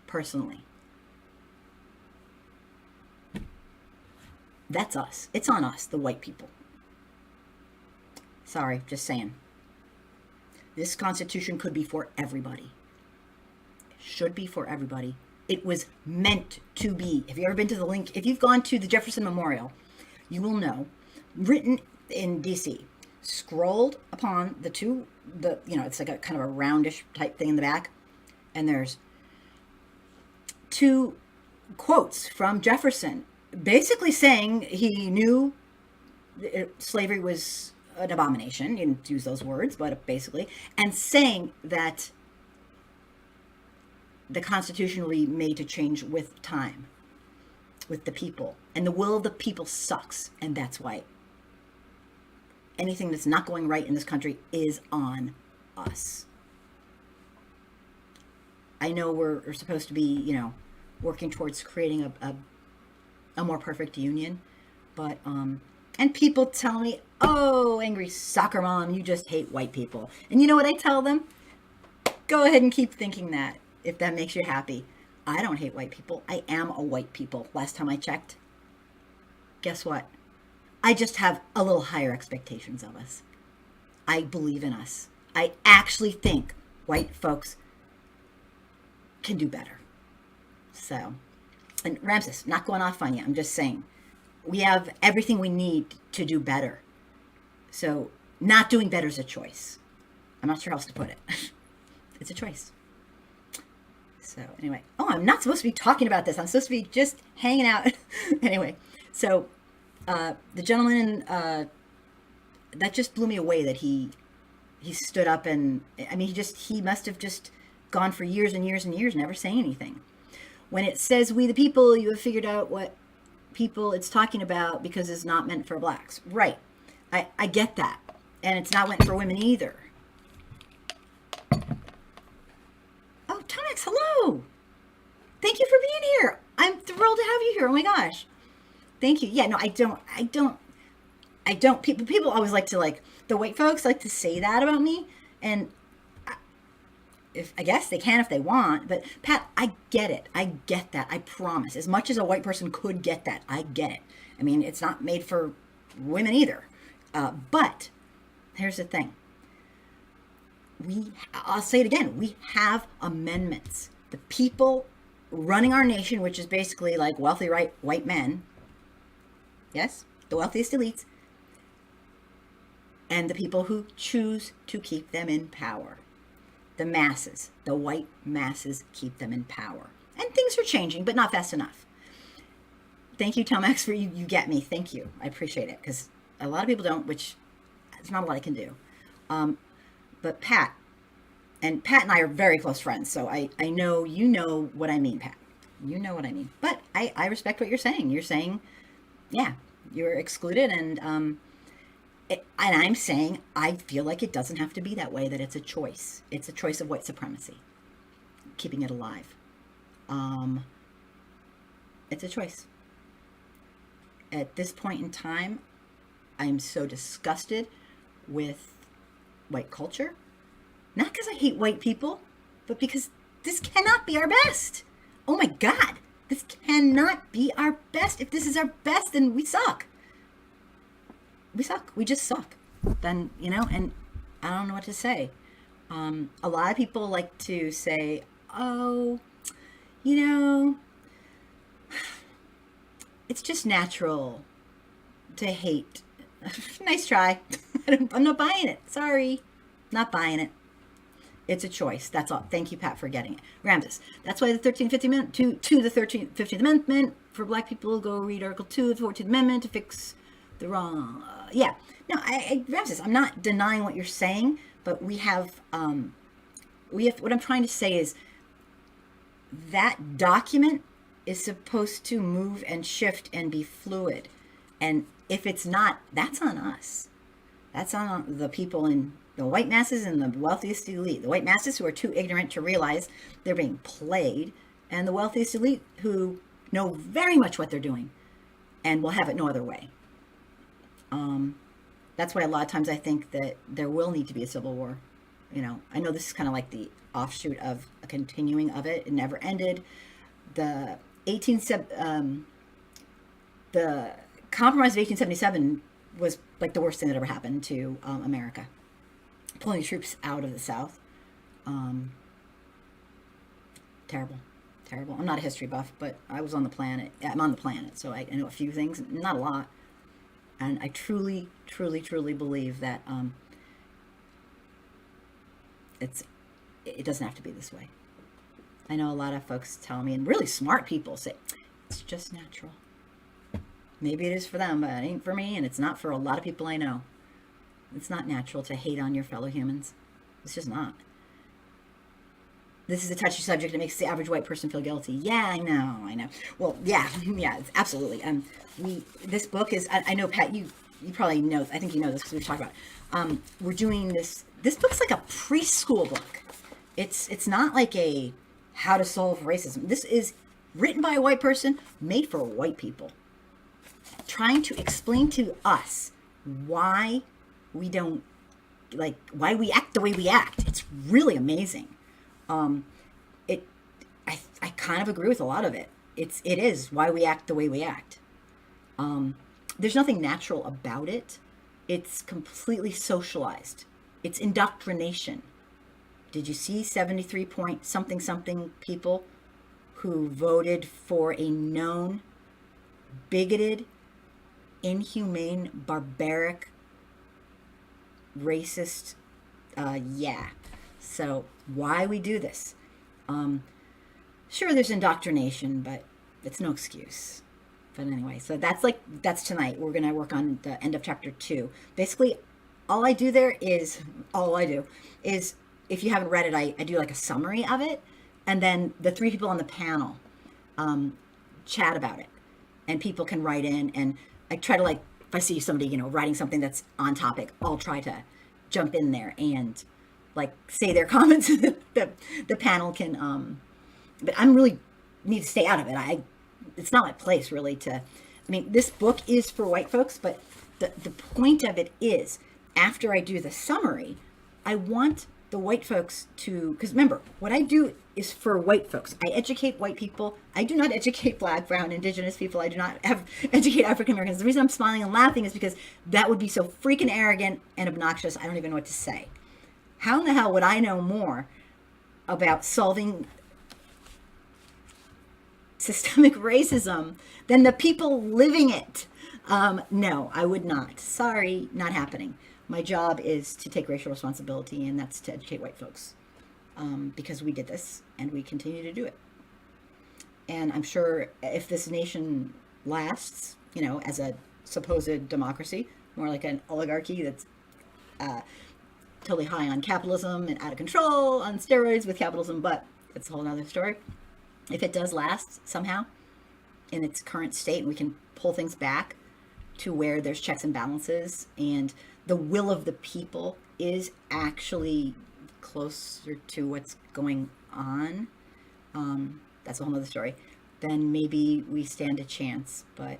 personally. That's us. It's on us, the white people. Sorry, just saying. This Constitution could be for everybody. It should be for everybody. It was meant to be. Have you ever been to the link? If you've gone to the Jefferson Memorial, you will know, written in DC, scrolled upon it's like a kind of a roundish type thing in the back, and there's 2 quotes from Jefferson, basically saying he knew slavery was an abomination. He didn't use those words, but basically, and saying that the Constitution will be made to change with time, with the people. And the will of the people sucks. And that's why anything that's not going right in this country is on us. I know we're supposed to be, working towards creating a more perfect union. But, and people tell me, oh, angry soccer mom, you just hate white people. And you know what I tell them? Go ahead and keep thinking that, if that makes you happy. I don't hate white people. I am a white people. Last time I checked. Guess what? I just have a little higher expectations of us. I believe in us. I actually think white folks can do better. So, and Ramses, not going off on you. I'm just saying, we have everything we need to do better. So, not doing better is a choice. I'm not sure how else to put it. It's a choice. So anyway, I'm not supposed to be talking about this. I'm supposed to be just hanging out. Anyway, so the gentleman, that just blew me away that he stood up and, I mean, he must have just gone for years and years and years, never saying anything. When it says we the people, you have figured out what people it's talking about because it's not meant for blacks. Right. I get that. And it's not meant for women either. Oh, Tomex, hello. Thank you for being here. I'm thrilled to have you here. Oh my gosh. Thank you. Yeah, no, I don't. People always like to, the white folks like to say that about me. And I guess they can if they want. But Pat, I get it. I get that. I promise. As much as a white person could get that, I get it. I mean, it's not made for women either. But here's the thing. I'll say it again, we have amendments. The people running our nation, which is basically like wealthy white men, yes, the wealthiest elites, and the people who choose to keep them in power. The masses, the white masses keep them in power. And things are changing, but not fast enough. Thank you, Tomex, for you get me. Thank you. I appreciate it, because a lot of people don't, which there's not a lot I can do. But Pat and I are very close friends, so I know you know what I mean, Pat. You know what I mean. But I respect what you're saying. You're saying, yeah, you're excluded, and I'm saying I feel like it doesn't have to be that way, that it's a choice. It's a choice of white supremacy, keeping it alive. It's a choice. At this point in time, I'm so disgusted with white culture. Not because I hate white people, but because this cannot be our best. Oh my God, this cannot be our best. If this is our best, then we suck. We suck. We just suck. Then, and I don't know what to say. A lot of people like to say, oh, it's just natural to hate. Nice try. I'm not buying it. Sorry. Not buying it. It's a choice. That's all. Thank you, Pat, for getting it. Ramses. That's why the 13th, 15th Amendment, to the 13th, 15th Amendment, for black people, go read Article 2 of the 14th Amendment to fix the wrong. Yeah. No, Ramses, I'm not denying what you're saying, but we have, what I'm trying to say is that document is supposed to move and shift and be fluid. And if it's not, that's on us. That's on the people in the white masses and the wealthiest elite. The white masses who are too ignorant to realize they're being played, and the wealthiest elite who know very much what they're doing and will have it no other way. That's why a lot of times I think that there will need to be a civil war. I know this is kind of like the offshoot of a continuing of it. It never ended. The compromise of 1877 was like the worst thing that ever happened to America. Pulling the troops out of the South. Terrible. Terrible. I'm not a history buff, but I was on the planet. I'm on the planet, so I know a few things, not a lot. And I truly, truly, truly believe that it doesn't have to be this way. I know a lot of folks tell me, and really smart people say, it's just natural. Maybe it is for them, but it ain't for me, and it's not for a lot of people I know. It's not natural to hate on your fellow humans. It's just not. This is a touchy subject. It makes the average white person feel guilty. Yeah, I know. Well, yeah, it's absolutely. This book is, I know, Pat, you probably know, I think you know this because we've talked about it. We're doing this book's like a preschool book. It's not like a how to solve racism. This is written by a white person, made for white people. Trying to explain to us why we don't, like, why we act the way we act. It's really amazing. I kind of agree with a lot of it. It is why we act the way we act. There's nothing natural about it. It's completely socialized. It's indoctrination. Did you see 73 point something people who voted for a known, bigoted, inhumane, barbaric, racist, So why we do this? Sure, there's indoctrination, but it's no excuse. But anyway, so that's tonight. We're going to work on the end of chapter 2. Basically, all I do, if you haven't read it, I do like a summary of it. And then the 3 people on the panel chat about it. And people can write in. And I try to, like, if I see somebody, writing something that's on topic, I'll try to jump in there and, like, say their comments. the panel can, but I'm really need to stay out of it. It's not my place really this book is for white folks, but the point of it is, after I do the summary, I want the white folks to, because remember, what I do is for white folks. I educate white people. I do not educate Black, brown, indigenous people. I do not educate African Americans. The reason I'm smiling and laughing is because that would be so freaking arrogant and obnoxious. I don't even know what to say. How in the hell would I know more about solving systemic racism than the people living it? No, I would not. Sorry, not happening. My job is to take racial responsibility, and that's to educate white folks, because we did this and we continue to do it. And I'm sure if this nation lasts, as a supposed democracy, more like an oligarchy that's totally high on capitalism and out of control on steroids with capitalism, but it's a whole other story. If it does last somehow in its current state, and we can pull things back to where there's checks and balances and the will of the people is actually closer to what's going on, that's a whole other story, then maybe we stand a chance. But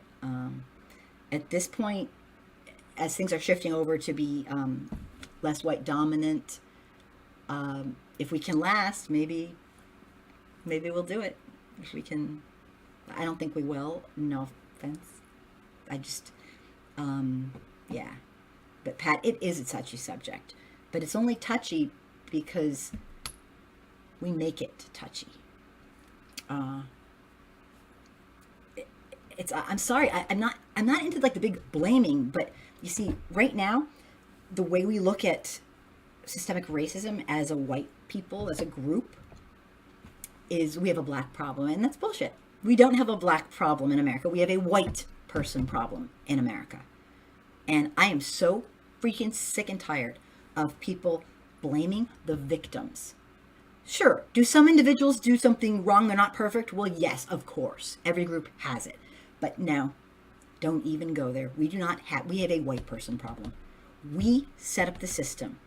at this point, as things are shifting over to be less white dominant, if we can last, maybe we'll do it. If we can. I don't think we will, no offense. I just but Pat, it is a touchy subject, but it's only touchy because we make it touchy. I'm sorry, I'm not into like the big blaming, but you see, right now, the way we look at systemic racism as a white people, as a group, is we have a Black problem, and that's bullshit. We don't have a Black problem in America. We have a white person problem in America. And I am so freaking sick and tired of people blaming the victims. Sure, do some individuals do something wrong? They're not perfect? Well, yes, of course. Every group has it. But no, don't even go there. We have a white person problem. We set up the system.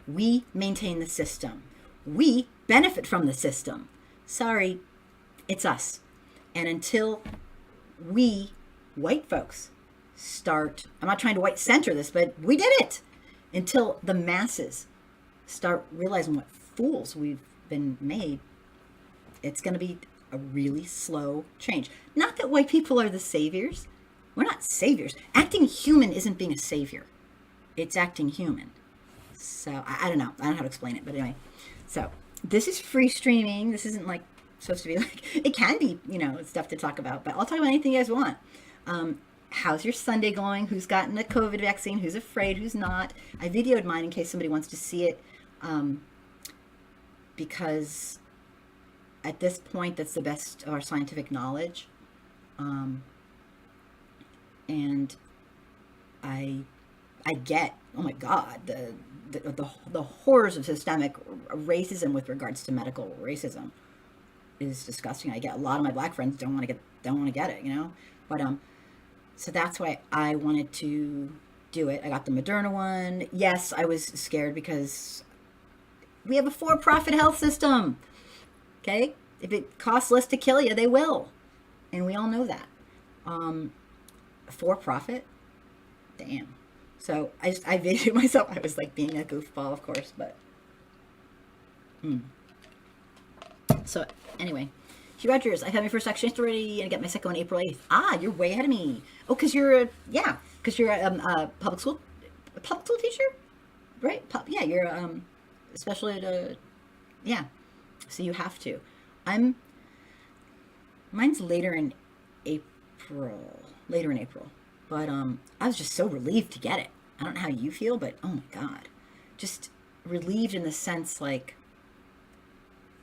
We maintain the system. We benefit from the system. Sorry, it's us. And until we, white folks, start, I'm not trying to white center this, but we did it. Until the masses start realizing what fools we've been made, it's going to be a really slow change. Not that white people are the saviors. We're not saviors. Acting human isn't being a savior. It's acting human. So I don't know. I don't know how to explain it, but anyway. So this is free streaming. This isn't like supposed to be like, it can be, stuff to talk about, but I'll talk about anything you guys want. How's your Sunday going? Who's gotten a COVID vaccine? Who's afraid? Who's not? I videoed mine in case somebody wants to see it, because at this point, that's the best of our scientific knowledge. And I get, oh my God, the horrors of systemic racism with regards to medical racism is disgusting. I get a lot of my black friends don't want to get it, but so that's why I wanted to do it. I got the Moderna one. Yes, I was scared because we have a for-profit health system. Okay, if it costs less to kill you, they will, and we all know that. For-profit, damn. So I videoed myself. I was like being a goofball, of course, but. So anyway, Hugh Rogers, I've had my first exchange already and I get my second one April 8th. Ah, you're way ahead of me. Oh, because you're a public school teacher, right? Yeah, you're special ed. Yeah, so you have to. Mine's later in April, but I was just so relieved to get it. I don't know how you feel, but oh my God, just relieved in the sense like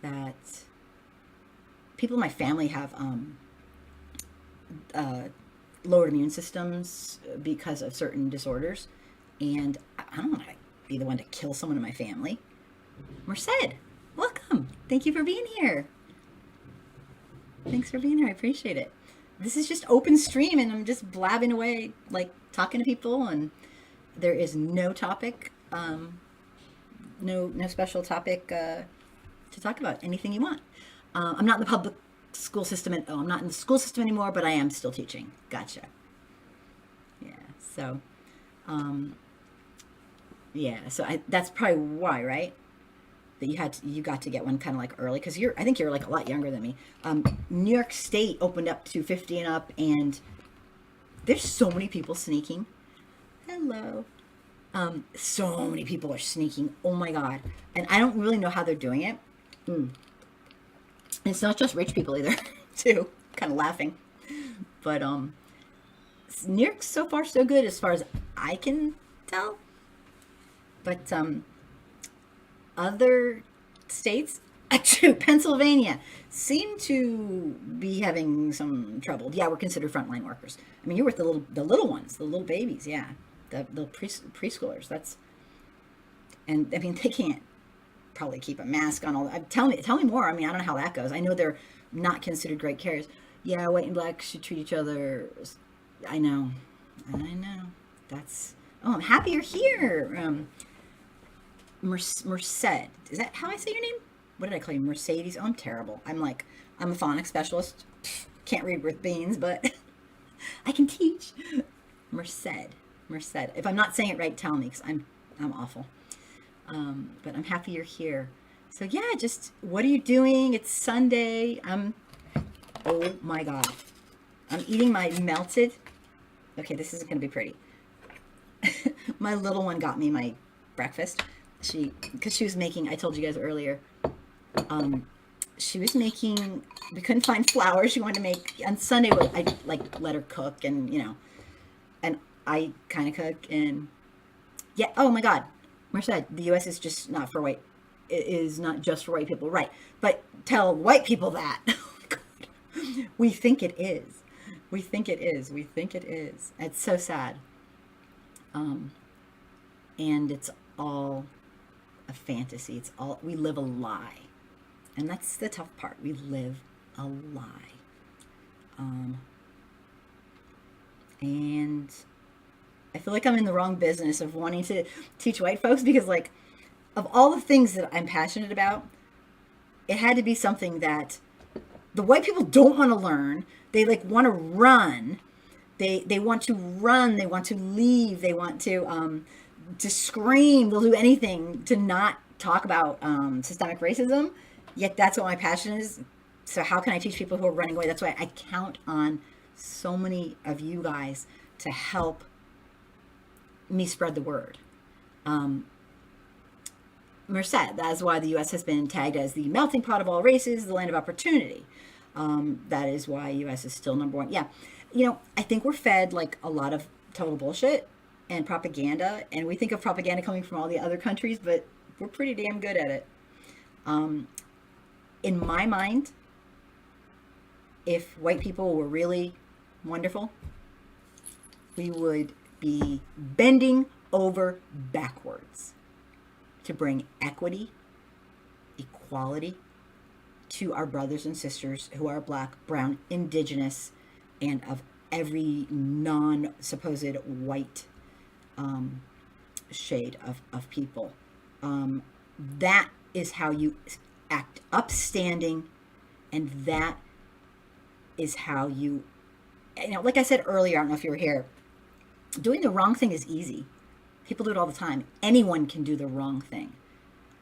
that people in my family have lowered immune systems because of certain disorders, and I don't want to be the one to kill someone in my family. Merced, welcome. Thank you for being here. Thanks for being here. I appreciate it. This is just open stream, and I'm just blabbing away, like talking to people, and there is no topic, no special topic to talk about. Anything you want. I'm not in the public school system, I'm not in the school system anymore, but I am still teaching. Gotcha. Yeah. So, that's probably why, right? That you got to get one kind of like early, because I think you're like a lot younger than me. New York State opened up to 50 and up, and there's so many people sneaking. Hello. So many people are sneaking. Oh my God. And I don't really know how they're doing it. It's not just rich people either, too. Kind of laughing. But New York's so far so good as far as I can tell. But other states, actually Pennsylvania, seem to be having some trouble. Yeah, we're considered frontline workers. I mean, you're with the little ones, the little babies, yeah. The preschoolers. And I mean, they can't probably keep a mask on all that. Tell me more. I mean, I don't know how that goes. I know they're not considered great carriers. Yeah, white and black should treat each other. I know. I'm happy you're here. Merced. Is that how I say your name? What did I call you? Mercedes? Oh, I'm terrible. I'm a phonics specialist. Can't read with beans, but I can teach. Merced. If I'm not saying it right, tell me, because I'm awful. But I'm happy you're here. So yeah, just what are you doing? It's Sunday. Oh my God. I'm eating my melted. Okay, this isn't going to be pretty. My little one got me my breakfast. Because she was making, I told you guys earlier, she was making, we couldn't find flour. She wanted to make, on Sunday, I let her cook and, and I kind of cook and, yeah, oh my God. Merced, the U.S. is just not for white. It is not just for white people, right? But tell white people that. We think it is. It's so sad. And it's all a fantasy. We live a lie. And that's the tough part. We live a lie. And I feel like I'm in the wrong business of wanting to teach white folks, because of all the things that I'm passionate about, it had to be something that the white people don't want to learn. They want to run. They want to run. They want to leave. They want to scream. They'll do anything to not talk about systemic racism. Yet that's what my passion is. So how can I teach people who are running away? That's why I count on so many of you guys to help me spread the word. Merced, that's why the U.S. has been tagged as the melting pot of all races, the land of opportunity. That is why U.S. is still number one. Yeah, I think we're fed like a lot of total bullshit and propaganda, and we think of propaganda coming from all the other countries, but we're pretty damn good at it. In my mind, if white people were really wonderful, we would be bending over backwards to bring equity, equality to our brothers and sisters who are black, brown, indigenous, and of every non-supposed white shade of people. That is how you act upstanding, and that is how you like I said earlier, I don't know if you were here, doing the wrong thing is easy. People do it all the time. Anyone can do the wrong thing.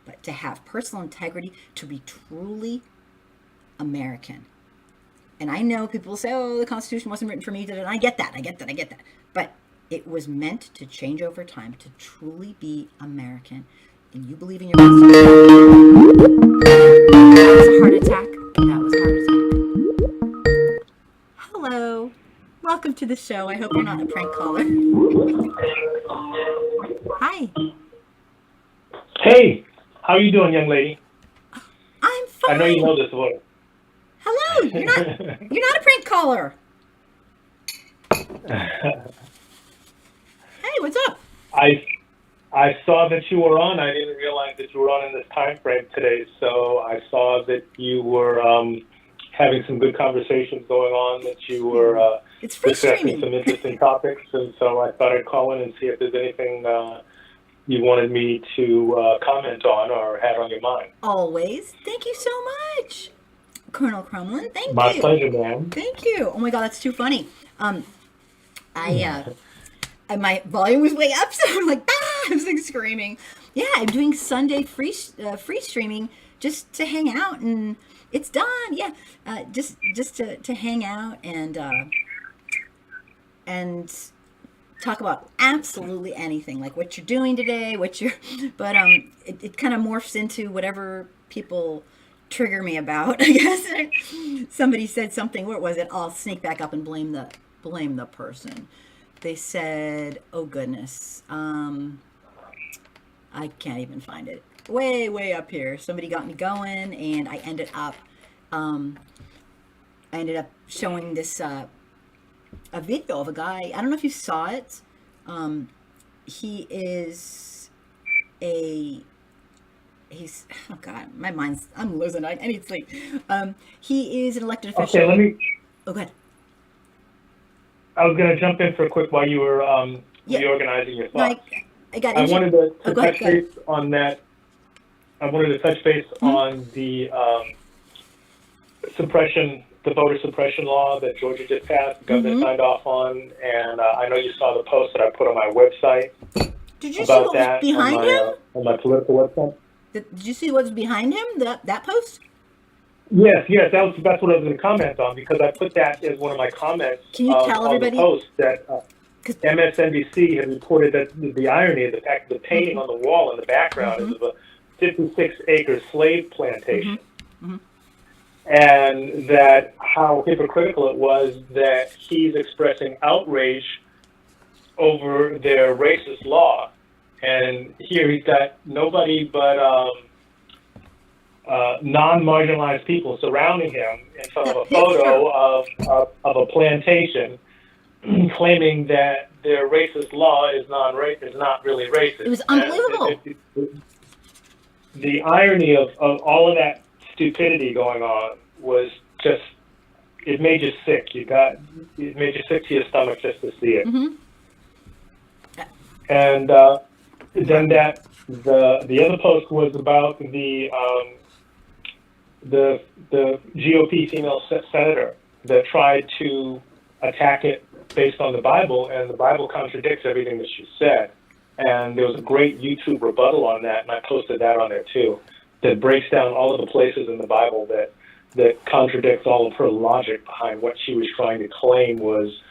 But to have personal integrity, to be truly American. And I know people say, oh, the Constitution wasn't written for me. And I get that. But it was meant to change over time, to truly be American. And you believe in your Constitution. That was a heart attack. Hello. Welcome to the show. I hope you're not a prank caller. Hi. Hey, how are you doing, young lady? I'm fine. I know you know this voice. Hello. You're not a prank caller. Hey, what's up? I saw that you were on. I didn't realize that you were on in this time frame today. So I saw that you were having some good conversations going on, that you were It's free discussing streaming. some interesting topics. And so I thought I'd call in and see if there's anything you wanted me to comment on or had on your mind. Always. Thank you so much, Colonel Crumlin. Thank My you. pleasure, ma'am. Thank you. Oh my God, that's too funny. My volume was way up, so I'm like, I was like screaming. Yeah, I'm doing Sunday free streaming just to hang out, and it's done. Yeah, just to hang out and talk about absolutely anything, like what you're doing today, but it kind of morphs into whatever people trigger me about. I guess somebody said something. What was it? I'll sneak back up and blame the person. They said, oh goodness, I can't even find it. Way up here. Somebody got me going, and I ended up showing this a video of a guy. I don't know if you saw it. He's oh God, I'm losing it. I need sleep. He is an elected official. Okay, Oh, go ahead. I was going to jump in for a quick while you were reorganizing your thoughts. I got I into- wanted to Oh, go ahead, touch go ahead. base on that. I wanted to touch base on the voter suppression law that Georgia just passed, the governor signed off on, and I know you saw the post that I put on my website Did you see about what that was behind him? on my political website. Did you see what was behind him? That post? Yes, that's what I was going to comment on, because I put that as one of my comments Can you tell on everybody? the post that MSNBC had reported that the irony of the fact that the painting on the wall in the background is of a 56-acre slave plantation. And that how hypocritical it was that he's expressing outrage over their racist law. And here he's got nobody but non-marginalized people surrounding him in front of a photo of a plantation, claiming that their racist law is not really racist. It was unbelievable. The irony of all of that stupidity going on was just, it made you sick. It made you sick to your stomach just to see it. And then the other post was about the GOP female senator that tried to attack it based on the Bible, and the Bible contradicts everything that she said. And there was a great YouTube rebuttal on that, and I posted that on there too, that breaks down all of the places in the Bible that that contradicts all of her logic behind what she was trying to claim was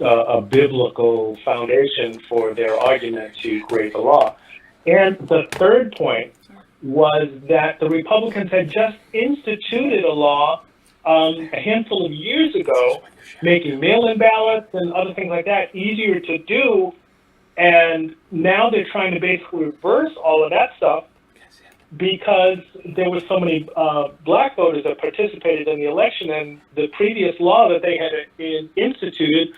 a biblical foundation for their argument to create the law. And the third point was that the Republicans had just instituted a law a handful of years ago, making mail-in ballots and other things like that easier to do. And now they're trying to basically reverse all of that stuff because there were so many black voters that participated in the election, and the previous law that they had instituted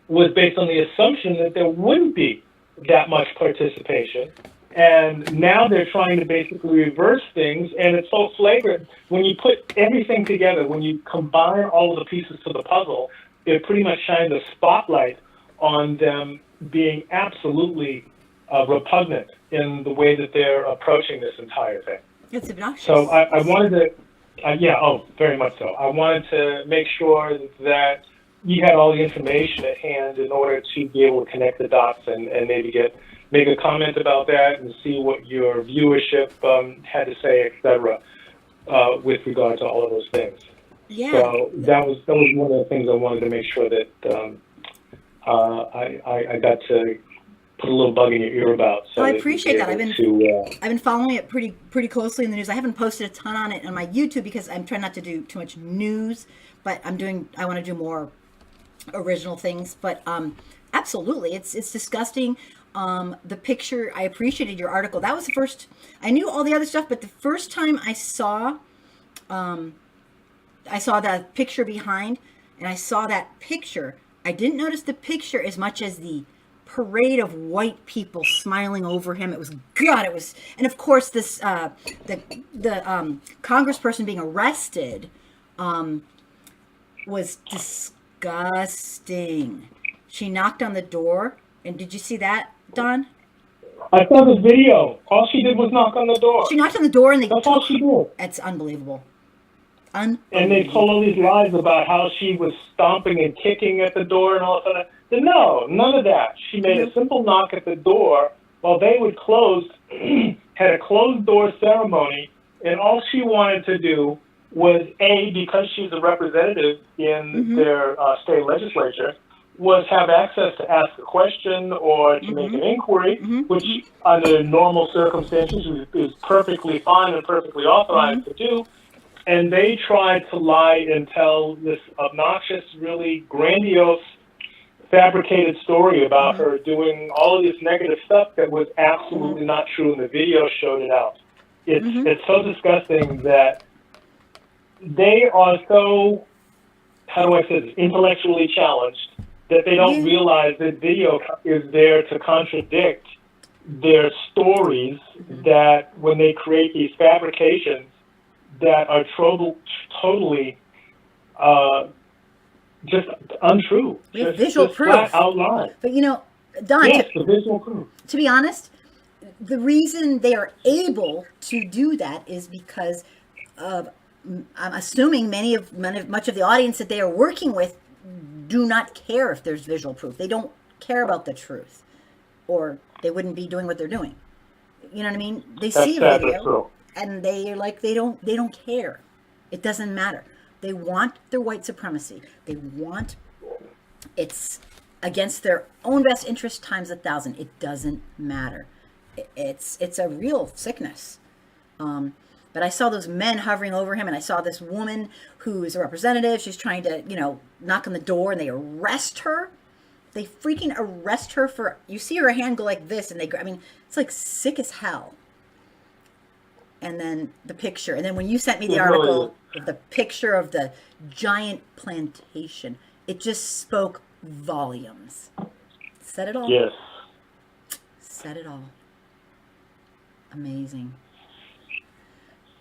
was based on the assumption that there wouldn't be that much participation. And now they're trying to basically reverse things, and it's so flagrant. When you put everything together, when you combine all of the pieces to the puzzle, it pretty much shines a spotlight on them being absolutely repugnant in the way that they're approaching this entire thing. It's obnoxious. So I wanted to, very much so. I wanted to make sure that you had all the information at hand in order to be able to connect the dots and maybe make a comment about that and see what your viewership had to say, et cetera, with regard to all of those things. Yeah. So that was one of the things I wanted to make sure that I got to put a little bug in your ear about. So I appreciate that. I've been following it pretty closely in the news. I haven't posted a ton on it on my YouTube because I'm trying not to do too much news, but I want to do more original things. But absolutely, it's disgusting. The picture, I appreciated your article. That was the first. I knew all the other stuff, but the first time I saw that picture behind, and I saw that picture, I didn't notice the picture as much as the parade of white people smiling over him. It was, and of course this the congressperson being arrested was disgusting. She knocked on the door, and did you see that, Don? I saw the video. All she did was knock on the door. She knocked on the door, and that's all she did. It's unbelievable. And they told all these lies about how she was stomping and kicking at the door and all of that. No, none of that. She made a simple knock at the door while they would close, had a closed door ceremony, and all she wanted to do was, because she's a representative in their state legislature, was have access to ask a question or to make an inquiry, which under normal circumstances is perfectly fine and perfectly authorized to do. And they tried to lie and tell this obnoxious, really grandiose, fabricated story about her doing all of this negative stuff that was absolutely not true, and the video showed it out. It's so disgusting that they are so, how do I say this, intellectually challenged that they don't realize that video is there to contradict their stories, that when they create these fabrications that are totally just untrue. We have visual proof. Flat out lies. But Don, yes, the visual proof. To be honest, the reason they are able to do that is because of, I'm assuming much of the audience that they are working with do not care if there's visual proof. They don't care about the truth, or they wouldn't be doing what they're doing. You know what I mean? They see a video and they don't care. It doesn't matter. They want their white supremacy. It's against their own best interest times 1,000. It doesn't matter. It's a real sickness. But I saw those men hovering over him, and I saw this woman who is a representative. She's trying to, knock on the door, and they arrest her. They freaking arrest her for, you see her hand go like this, and it's like sick as hell. And then the picture, and then when you sent me the article of the picture of the giant plantation, it just spoke volumes. Said it all. Yes. Said it all. Amazing.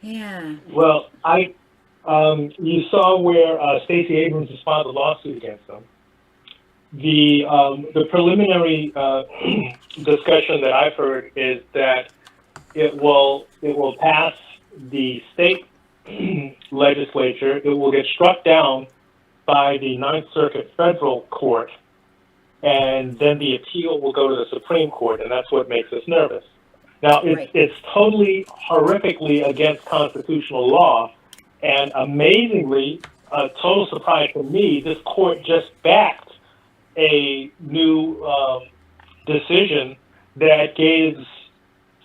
Yeah. Well, you saw where Stacey Abrams has filed a lawsuit against them. The preliminary discussion that I've heard is that it will pass the state legislature. It will get struck down by the Ninth Circuit Federal Court, and then the appeal will go to the Supreme Court, and that's what makes us nervous. Now, it's totally horrifically against constitutional law, And amazingly, a total surprise to me, this court just backed a new decision that gives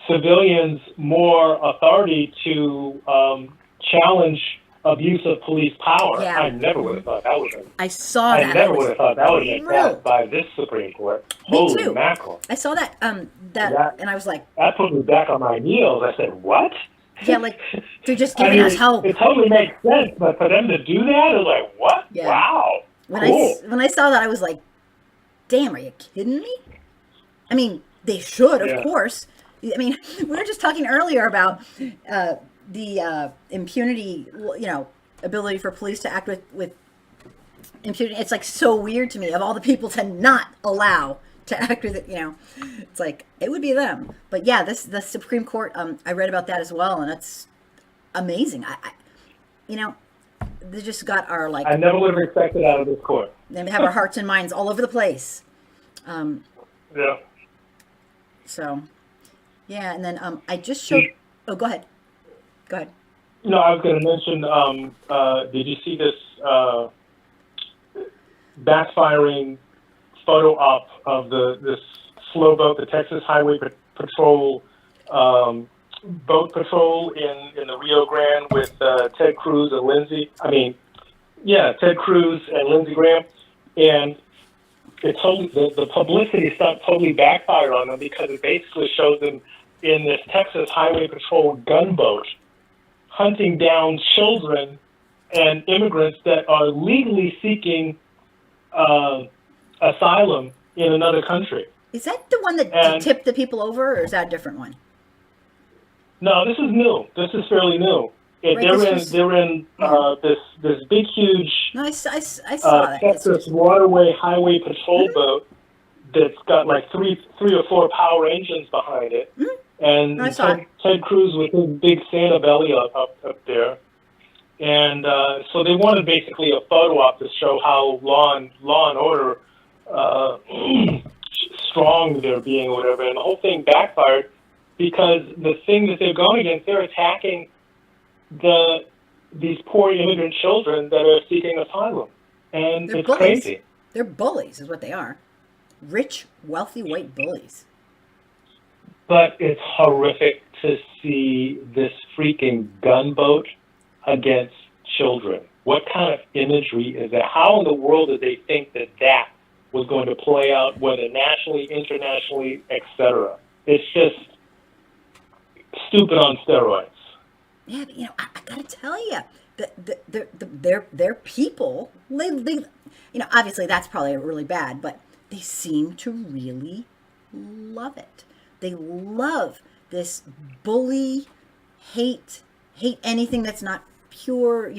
civilians more authority to challenge abuse of police power. Yeah. I never would have thought that would have been. I saw I that. never would have thought that would have been thrilled. passed by this Supreme Court. Me Holy too. mackerel. I saw that, That- and I was like, That put me back on my heels. I said, what? yeah, like, they're just I giving mean, us hope. it totally makes sense, but for them to do that, it's like, what? Yeah. Wow. When Cool. when I saw that, I was like, damn, are you kidding me? I mean, they should, of Yeah. course. I mean, we were just talking earlier about the impunity, ability for police to act with impunity. It's like so weird to me of all the people to not allow to act with it. It's like it would be them. But yeah, the Supreme Court. I read about that as well, and that's amazing. They just got our I never would have expected out of this court. They have our hearts and minds all over the place. Yeah. So, yeah, and then I just showed. Oh, go ahead. Go ahead. No, I was going to mention, did you see this backfiring photo op of this slow boat, the Texas Highway Patrol boat patrol in the Rio Grande with Ted Cruz and Ted Cruz and Lindsey Graham, and it the publicity stunt totally backfired on them because it basically shows them in this Texas Highway Patrol gunboat hunting down children and immigrants that are legally seeking asylum in another country. Is that the one that And- tipped the people over, or is that a different one? No, this is new. This is fairly new. Right, They're in this big, huge No, I saw that. It's Texas just- Waterway Highway Patrol boat that's got like three or four power engines behind it, and I saw Ted Cruz with his big Santa belly up there, and so they wanted basically a photo op to show how law and order strong they're being, or whatever, and the whole thing backfired because the thing that they're going against, they're attacking these poor immigrant children that are seeking asylum, and They're it's bullies. crazy. They're bullies, is what they are. Rich, wealthy, white bullies. But it's horrific to see this freaking gunboat against children. What kind of imagery is that? How in the world did they think that was going to play out, whether nationally, internationally, etc.? It's just stupid on steroids. Yeah, but, I gotta tell you, their people, they, obviously that's probably really bad, but they seem to really love it. They love this bully, hate anything that's not pure,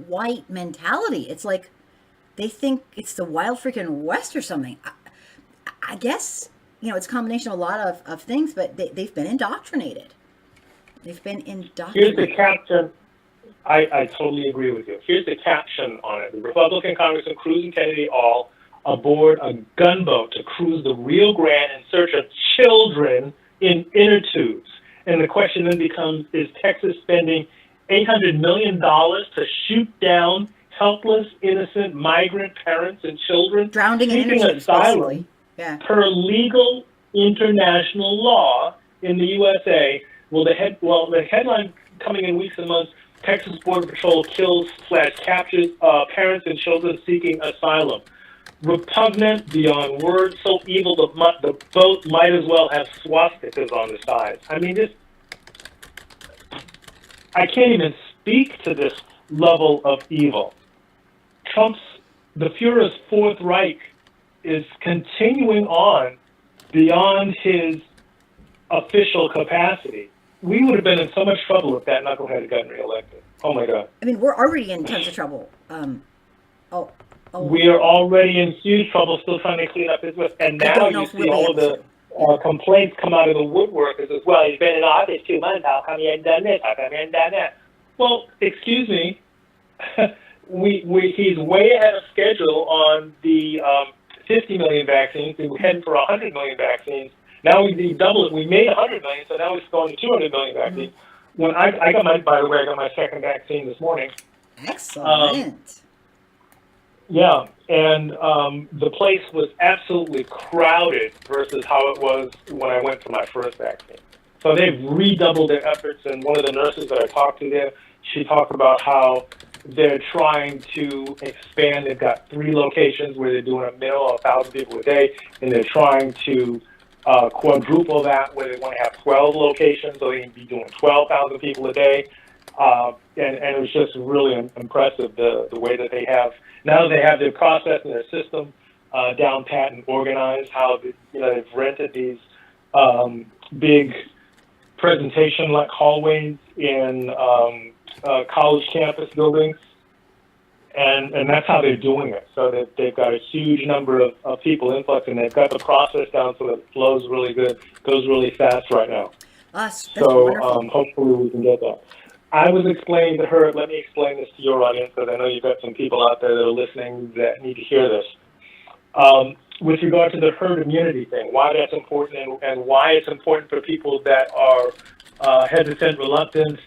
white mentality. It's like they think it's the wild freaking West or something. I guess, it's a combination of a lot of things, but they've been indoctrinated. They've been indoctrinated. Here's the caption. I totally agree with you. Here's the caption on it. The Republican Congressman Cruz and Kennedy all aboard a gunboat to cruise the Rio Grande in search of children in inner tubes. And the question then becomes, is Texas spending $800 million to shoot down helpless, innocent migrant parents and children Drowning in seeking inner tubes, asylum basically. Yeah. per legal international law in the USA? Well, the headline coming in weeks and months: Texas Border Patrol kills/captures parents and children seeking asylum. Repugnant beyond words, so evil the boat might as well have swastikas on the sides. I mean, I can't even speak to this level of evil. The Führer's Fourth Reich is continuing on beyond his official capacity. We would have been in so much trouble if that knucklehead had gotten reelected. Oh my God. I mean, we're already in tons of trouble. We are already in huge trouble still trying to clean up his mess. And I now don't know you if see we'll be all of able the complaints come out of the woodworkers as well. He's been in office 2 months. How come he hadn't done this? How come he hadn't done that? Well, excuse me. He's way ahead of schedule on the 50 million vaccines. We're heading for 100 million vaccines. Now we double it. We made 100 million, so now we're going to 200 million vaccines. when I got my, by the way, I got my second vaccine this morning. Excellent. Yeah, and the place was absolutely crowded versus how it was when I went for my first vaccine. So they've redoubled their efforts, and one of the nurses that I talked to there, she talked about how they're trying to expand. They've got 3 locations where they're doing a minimum of 1,000 people a day, and they're trying to quadruple that where they want to have 12 locations, so they can be doing 12,000 people a day. And it was just really impressive the way that they have, now that they have their process and their system down pat and organized, how they've rented these big presentation-like hallways in college campus buildings, and that's how they're doing it. So that they've got a huge number of people influx, and they've got the process down so that it flows really good, goes really fast right now. That's So wonderful. hopefully we can get that. I was explaining to her, let me explain this to your audience, because I know you've got some people out there that are listening that need to hear this. With regard to the herd immunity thing, why that's important and why it's important for people that are hesitant, reluctant,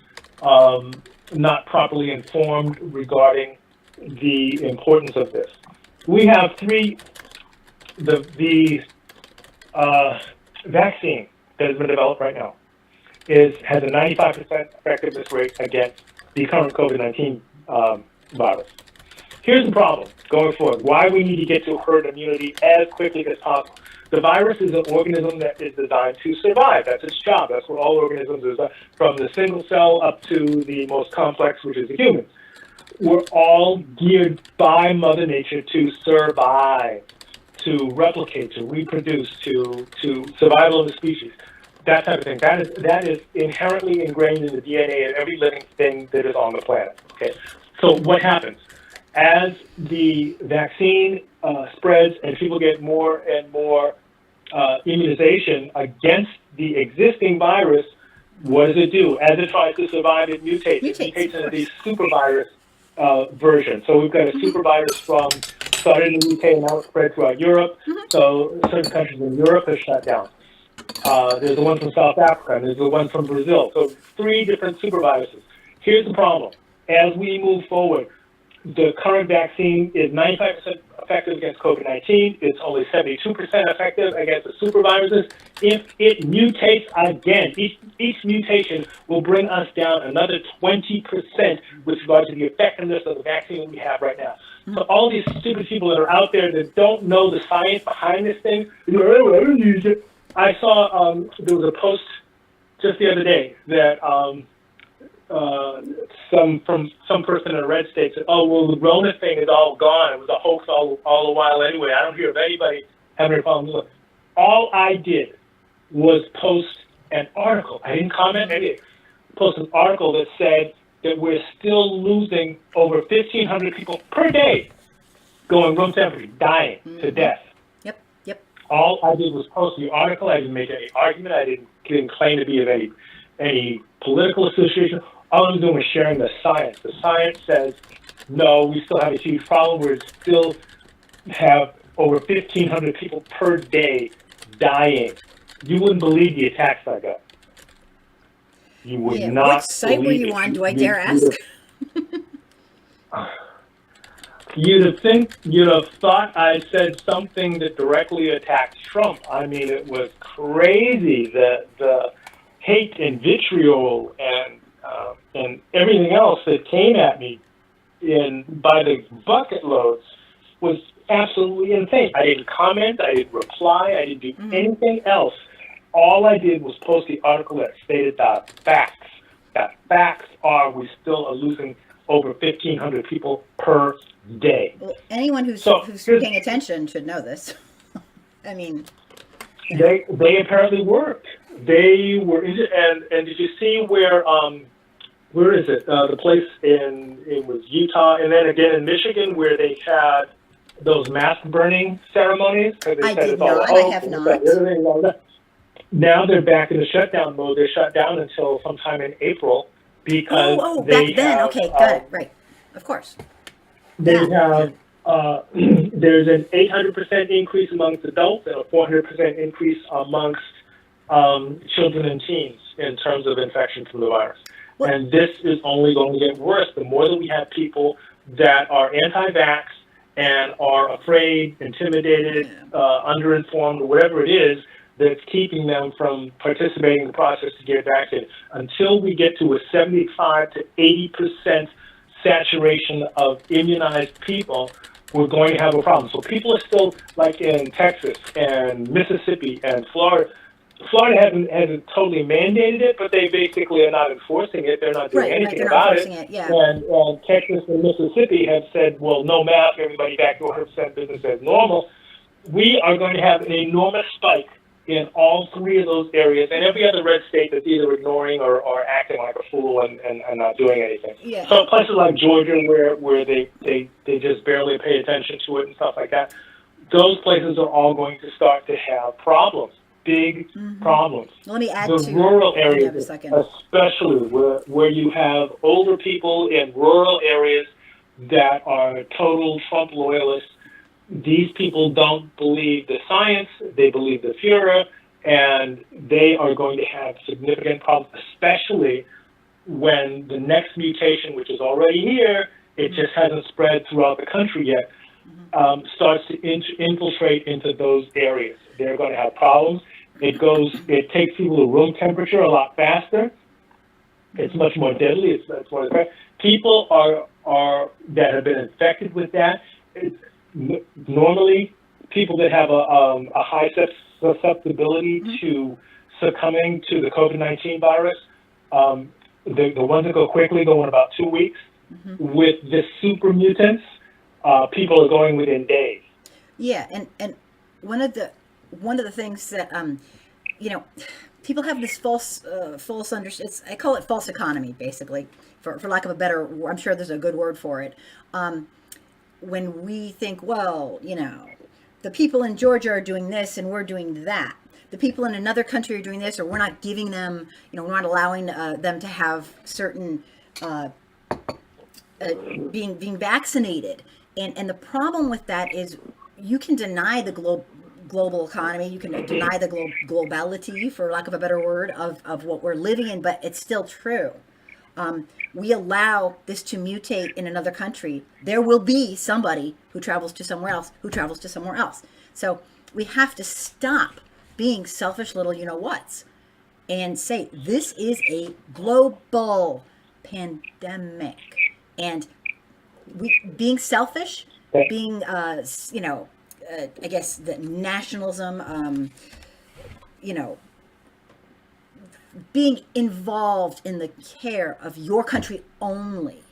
not properly informed regarding the importance of this. We have the vaccine that has been developed right now has a 95% effectiveness rate against the current COVID-19 virus. Here's the problem going forward, why we need to get to herd immunity as quickly as possible. The virus is an organism that is designed to survive. That's its job. That's what all organisms are, from the single cell up to the most complex, which is the human. We're all geared by Mother Nature to survive, to replicate, to reproduce, to survival of the species. That type of thing. That is inherently ingrained in the DNA of every living thing that is on the planet. Okay. So what happens as the vaccine spreads and people get more and more immunization against the existing virus? What does it do? As it tries to survive, it mutates. It mutates into these super virus version. So we've got a super virus started in the UK and now it's spread throughout Europe. So certain countries in Europe have shut down. There's the one from South Africa, and there's the one from Brazil. So 3 different super viruses. Here's the problem. As we move forward, the current vaccine is 95% effective against COVID-19. It's only 72% effective against the super viruses. If it mutates again, each mutation will bring us down another 20% with regard to the effectiveness of the vaccine we have right now. So all these stupid people that are out there that don't know the science behind this thing, I don't use it. I saw there was a post just the other day that some person in a red state said, "Oh well, the Rona thing is all gone. It was a hoax all the while anyway. I don't hear of anybody having a problem." Look, all I did was post an article. I didn't comment anything. Post an article that said that we're still losing over 1,500 people per day going room temperature, dying to death. Yep. All I did was post the article. I didn't make any argument. I didn't claim to be of any political association. All I was doing was sharing the science. The science says, no, we still have a huge problem. We still have over 1,500 people per day dying. You wouldn't believe the attacks I got. You would not. What site were you on? Do I dare ask? You'd have thought I said something that directly attacked Trump. I mean, it was crazy, the hate and vitriol and everything else that came at me by the bucket loads was absolutely insane. I didn't comment, I didn't reply, I didn't do anything else. All I did was post the article that stated the facts. The facts are we still are losing over 1,500 people per day. Well, anyone who's paying attention should know this. I mean, they apparently worked. They were, and did you see where is it? The place it was Utah, and then again in Michigan where they had those mask burning ceremonies. I did not. I have not. Now they're back in the shutdown mode. They're shut down until sometime in April because back then. Okay, got it. Right, of course. They have there's an 800% increase amongst adults and a 400% increase amongst children and teens in terms of infection from the virus. Well- And this is only going to get worse. The more that we have people that are anti-vax and are afraid, intimidated, underinformed, or whatever it is that's keeping them from participating in the process to get vaccinated. Until we get to a 75 to 80% saturation of immunized people, we're going to have a problem. So people are still, like in Texas and Mississippi and Florida. Florida hasn't totally mandated it, but they basically are not enforcing it. They're not doing anything they're not about enforcing it, yeah. And Texas and Mississippi have said, well, no mask, everybody back to 100% business as normal. We are going to have an enormous spike in all three of those areas, and every other red state that's either ignoring or acting like a fool and not doing anything. Yeah. So places like Georgia, where they just barely pay attention to it and stuff like that, those places are all going to start to have problems, big problems. Let me add The to rural you have a areas, second. especially where you have older people in rural areas that are total Trump loyalists. These people don't believe the science, they believe the Führer, and they are going to have significant problems, especially when the next mutation, which is already here, it just hasn't spread throughout the country yet, starts to infiltrate into those areas. They're going to have problems. It takes people to room temperature a lot faster. It's much more deadly. It's more people are that have been infected with that. Normally, people that have a high susceptibility to succumbing to the COVID-19 virus, the ones that go quickly go in about 2 weeks. With the super mutants, people are going within days. Yeah, and one of the things that people have this false understanding. I call it false economy, basically, for lack of a better. I'm sure there's a good word for it. When we think, well, the people in Georgia are doing this and we're doing that. The people in another country are doing this, or we're not giving them, we're not allowing them to have certain being vaccinated. And the problem with that is you can deny the global economy, you can deny the globality, for lack of a better word, of what we're living in, but it's still true. We allow this to mutate in another country. There will be somebody who travels to somewhere else, So we have to stop being selfish little you-know-whats and say, this is a global pandemic. And being selfish, being, I guess, the nationalism, being involved in the care of your country only,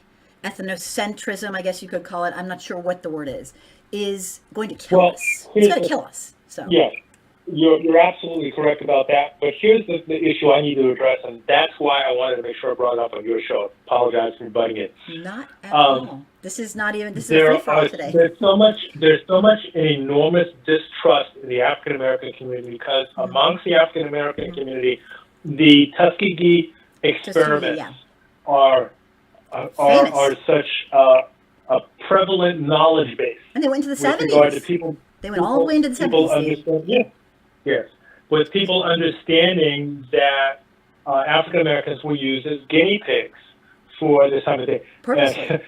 ethnocentrism, I guess you could call it, I'm not sure what the word is going to kill us. It's going to kill us. So Yes, you're absolutely correct about that. But here's the issue I need to address, and that's why I wanted to make sure I brought it up on your show. Apologize for butting it. Not at all. This is not even. This is a free for all today. There's so much enormous distrust in the African American community because amongst the African American community, the Tuskegee experiments are such a prevalent knowledge base. And they went into the with regard to 70s. people. They went all the way into the 70s. Yes. With people understanding that African Americans were used as guinea pigs for this type of thing. Purposely.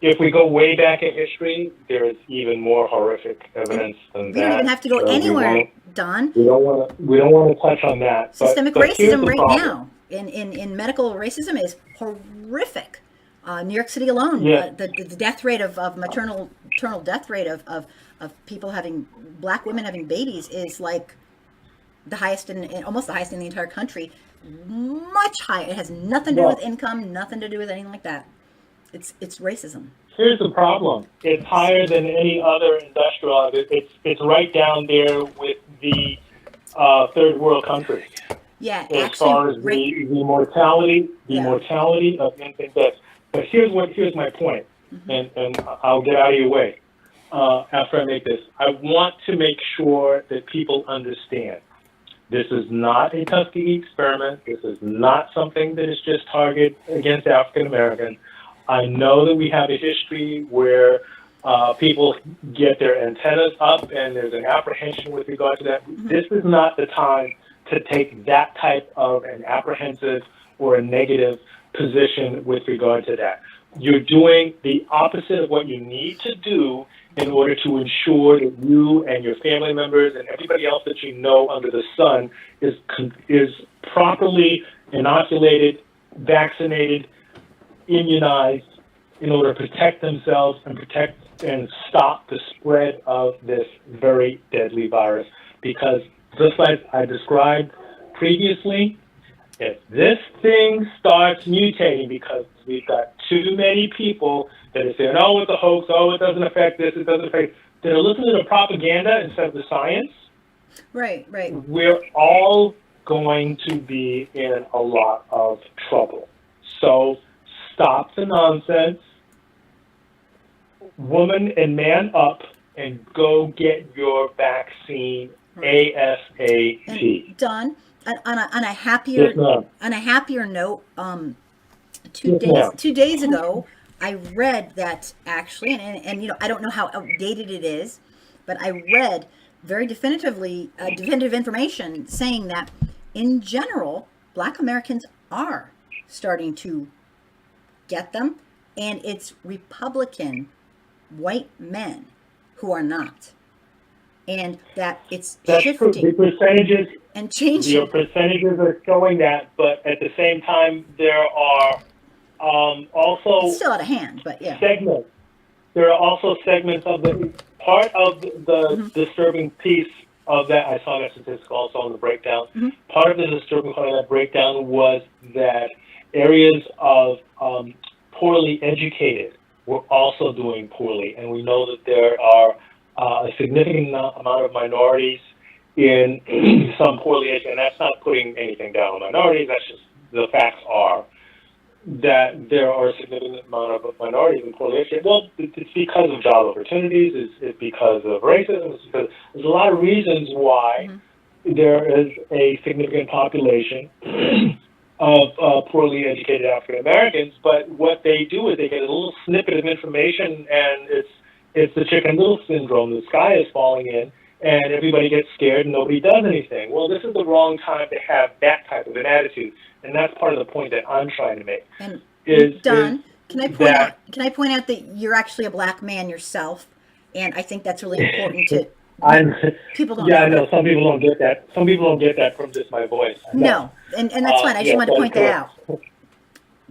If we go way back in history, there is even more horrific evidence than that. We don't even have to go anywhere, Don. We don't want to touch on that. Systemic but here's racism the right problem. now in medical racism is horrific. New York City alone, the death rate of maternal death rate of people having, black women having babies is like the highest almost the highest in the entire country. Much higher. It has nothing to do with income, nothing to do with anything like that. It's racism. Here's the problem. It's higher than any other industrial. It's right down there with the third world countries. Yeah, as far as the mortality of infant deaths. But here's my point, and I'll get out of your way after I make this. I want to make sure that people understand this is not a Tuskegee experiment. This is not something that is just targeted against African Americans. I know that we have a history where people get their antennas up and there's an apprehension with regard to that. This is not the time to take that type of an apprehensive or a negative position with regard to that. You're doing the opposite of what you need to do in order to ensure that you and your family members and everybody else that you know under the sun is properly inoculated, vaccinated, immunized in order to protect themselves and protect and stop the spread of this very deadly virus. Because just like I described previously, if this thing starts mutating because we've got too many people that are saying, oh, it's a hoax, oh, it doesn't affect this, it doesn't affect, they're listening to propaganda instead of the science, Right. we're all going to be in a lot of trouble. So stop the nonsense, woman and man up, and go get your vaccine ASAP. And Don, on a happier Yes, ma'am. note, Yes, ma'am. 2 days ago, I read that actually, and I don't know how outdated it is, but I read very definitive information saying that in general, Black Americans are starting to get them, and it's Republican white men who are not, and that it's That's true. shifting The percentages, and the changing. percentages are showing that, but at the same time, there are also It's still out of hand, but yeah. segments. There are also segments of the part of the disturbing piece of that. I saw that statistic also on the breakdown. Part of the disturbing part of that breakdown was that areas of poorly educated were also doing poorly, and we know that there are a significant amount of minorities in some poorly educated, and that's not putting anything down on minorities, that's just the facts are that there are a significant amount of minorities in poorly educated. Well, it's because of job opportunities, it's because of racism, it's because there's a lot of reasons why there is a significant population of poorly educated African Americans, but what they do is they get a little snippet of information, and it's the Chicken Little syndrome. The sky is falling in, and everybody gets scared, and nobody does anything. Well, this is the wrong time to have that type of an attitude, and that's part of the point that I'm trying to make. And Is Don, can I that- point out that you're actually a Black man yourself, and I think that's really important to people don't yeah, know I know. that. Some people don't get that. Some people don't get that from just my voice. I know. No, and that's fine. I just yeah, wanted to point that's that out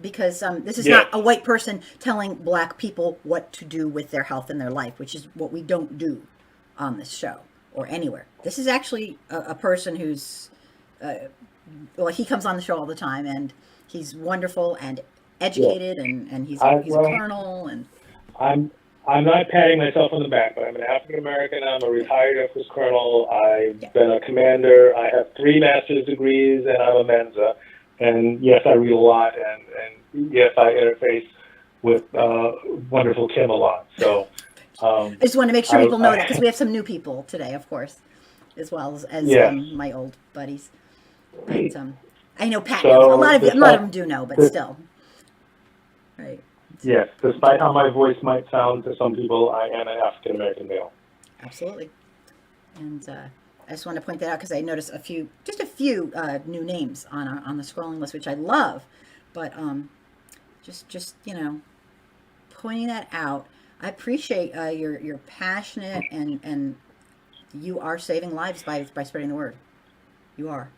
because this is Yeah. not a white person telling Black people what to do with their health and their life, which is what we don't do on this show or anywhere. This is actually a person who's well, he comes on the show all the time, and he's wonderful and educated, and he's a colonel, and I'm not patting myself on the back, but I'm an African American. I'm a retired Air Force colonel. I've been a commander. I have 3 master's degrees, and I'm a Mensa. And yes, I read a lot, and yes, I interface with wonderful Kim a lot. So I just want to make sure people know that because we have some new people today, of course, as well as Yes. My old buddies. But I know Pat So knows. A lot of them do know, but still, right? yes, despite how my voice might sound to some people, I am an African American male. Absolutely. And I just want to point that out because I noticed just a few new names on the scrolling list, which I love. But just pointing that out. I appreciate you're passionate and you are saving lives by spreading the word. You are.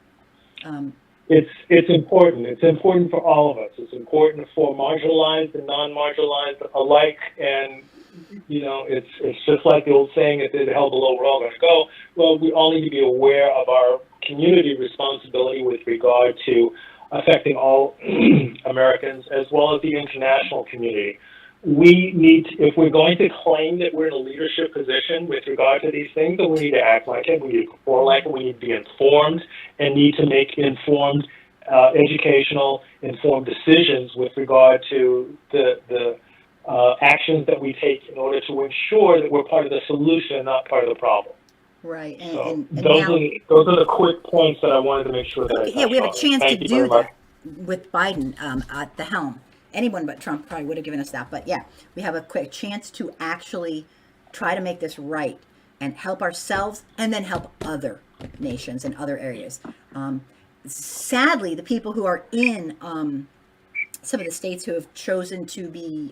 It's important. It's important for all of us. It's important for marginalized and non-marginalized alike. And it's just like the old saying, if it's hell below, we're all going to go. Well, we all need to be aware of our community responsibility with regard to affecting all Americans as well as the international community. We need, if we're going to claim that we're in a leadership position with regard to these things, then we need to act like it, we need to perform like it, we need to be informed and need to make informed, educational, informed decisions with regard to the actions that we take in order to ensure that we're part of the solution and not part of the problem. Right. And now, those are the quick points that I wanted to make sure that I touched we have a on. chance Thank to you do very much. that with Biden at the helm. Anyone but Trump probably would have given us that. But yeah, we have a quick chance to actually try to make this right and help ourselves and then help other nations and other areas. sadly, the people who are in some of the states who have chosen to be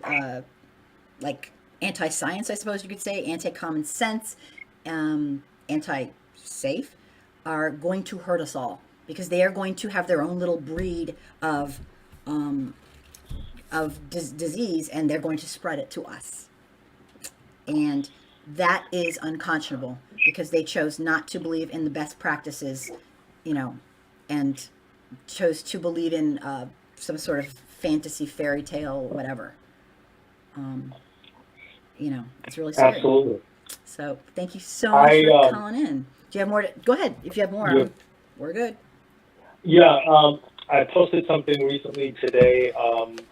like anti-science, I suppose you could say, anti-common sense, anti-safe, are going to hurt us all because they are going to have their own little breed of disease, and they're going to spread it to us. And that is unconscionable because they chose not to believe in the best practices, and chose to believe in some sort of fantasy fairy tale, whatever. It's really scary. Absolutely. So thank you so much for calling in. Do you have more? Go ahead. If you have more, Yeah. We're good. Yeah, I posted something recently today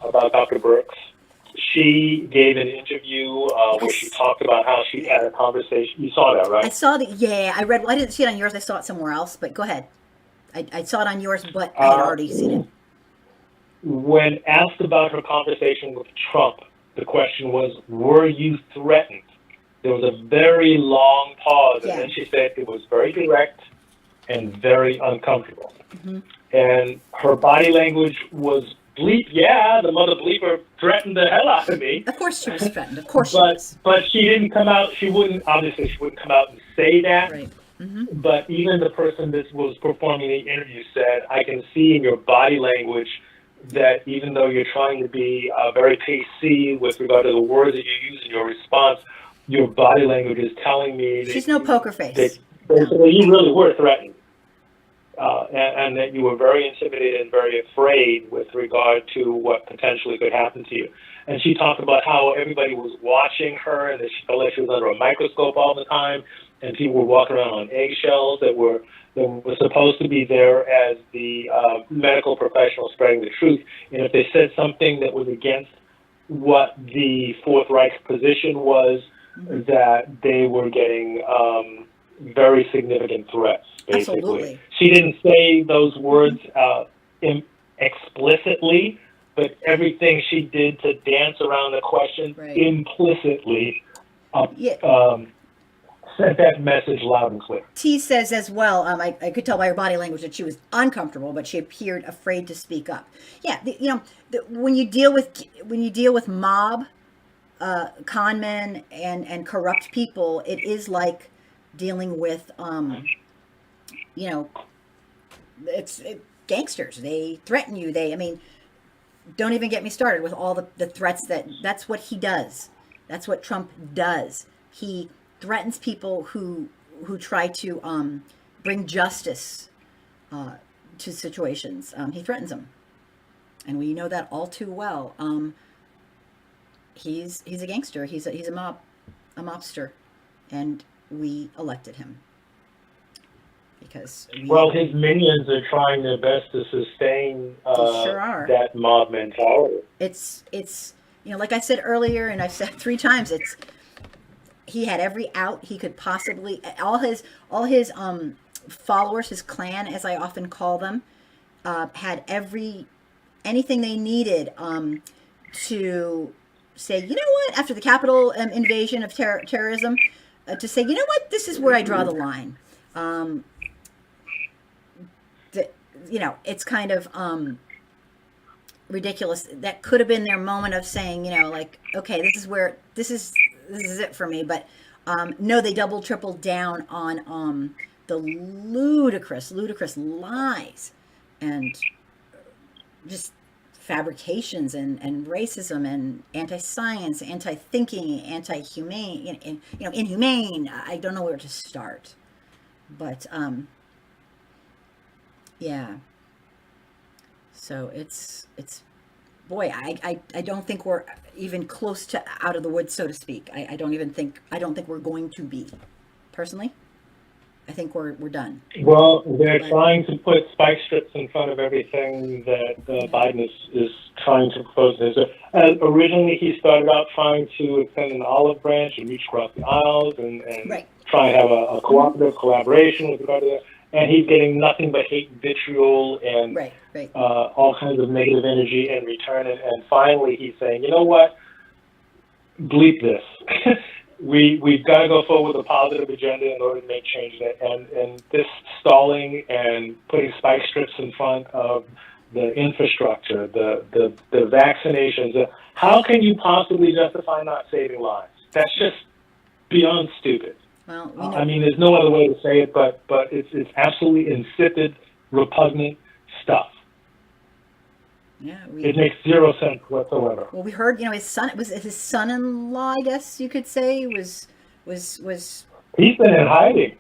about Dr. Brooks. She gave an interview where she talked about how she had a conversation. You saw that, right? I saw that. Yeah, I read. Well, I didn't see it on yours. I saw it somewhere else. But go ahead. I saw it on yours, but I had already seen it. When asked about her conversation with Trump, the question was, were you threatened? There was a very long pause, and then she said it was very direct and very uncomfortable. Mm-hmm. And her body language was bleep, yeah, the mother bleeper threatened the hell out of me. Of course she was threatened. Of course she was. But she didn't come out, she wouldn't come out and say that. Right. Mm-hmm. But even the person that was performing the interview said, I can see in your body language that even though you're trying to be very PC with regard to the words that you use in your response, your body language is telling me that she's no poker face. That basically you really were threatened. And that you were very intimidated and very afraid with regard to what potentially could happen to you. And she talked about how everybody was watching her and that she felt like she was under a microscope all the time, and people were walking around on eggshells that were supposed to be there as the medical professional spreading the truth. And if they said something that was against what the Fourth Reich position was, that they were getting very significant threats, basically. Absolutely. She didn't say those words explicitly, but everything she did to dance around the question implicitly sent that message loud and clear. T says as well, I could tell by her body language that she was uncomfortable, but she appeared afraid to speak up. Yeah, when you deal with mob, con men and corrupt people, it is like dealing with it's gangsters. They threaten you. Don't even get me started with all the threats that's what he does. That's what Trump does. He threatens people who try to bring justice to situations. He threatens them, and we know that all too well. He's a gangster. He's a mobster, and we elected him because his minions are trying their best to sustain that mob mentality. It's like I said earlier, and I've said 3 times, he had every out he could possibly. All his followers, his clan, as I often call them, had anything they needed to say, you know what, after the Capitol invasion of terrorism, to say, you know what, this is where I draw the line. It's kind of ridiculous. That could have been their moment of saying, okay, this is it for me. But no, they double, triple down on the ludicrous lies and just fabrications and racism and anti-science, anti-thinking, anti-humane, inhumane. I don't know where to start, but yeah. So it's boy, I don't think we're even close to out of the woods, so to speak. I don't think we're going to be. Personally, I think we're done. Well, they're trying to put spike strips in front of everything that Biden is trying to propose. Originally, he started out trying to extend an olive branch and reach across the aisles and try and have a cooperative collaboration with regard to that. And he's getting nothing but hate, vitriol, and all kinds of negative energy in return. And finally, he's saying, you know what? Bleep this. we've got to go forward with a positive agenda in order to make change. And this stalling and putting spike strips in front of the infrastructure, the vaccinations, how can you possibly justify not saving lives? That's just beyond stupid. Well, we know. I mean, there's no other way to say it, but it's absolutely insipid, repugnant stuff. Yeah, It makes zero sense whatsoever. well, we heard, his son, was it his son-in-law, I guess you could say, was He's been in hiding.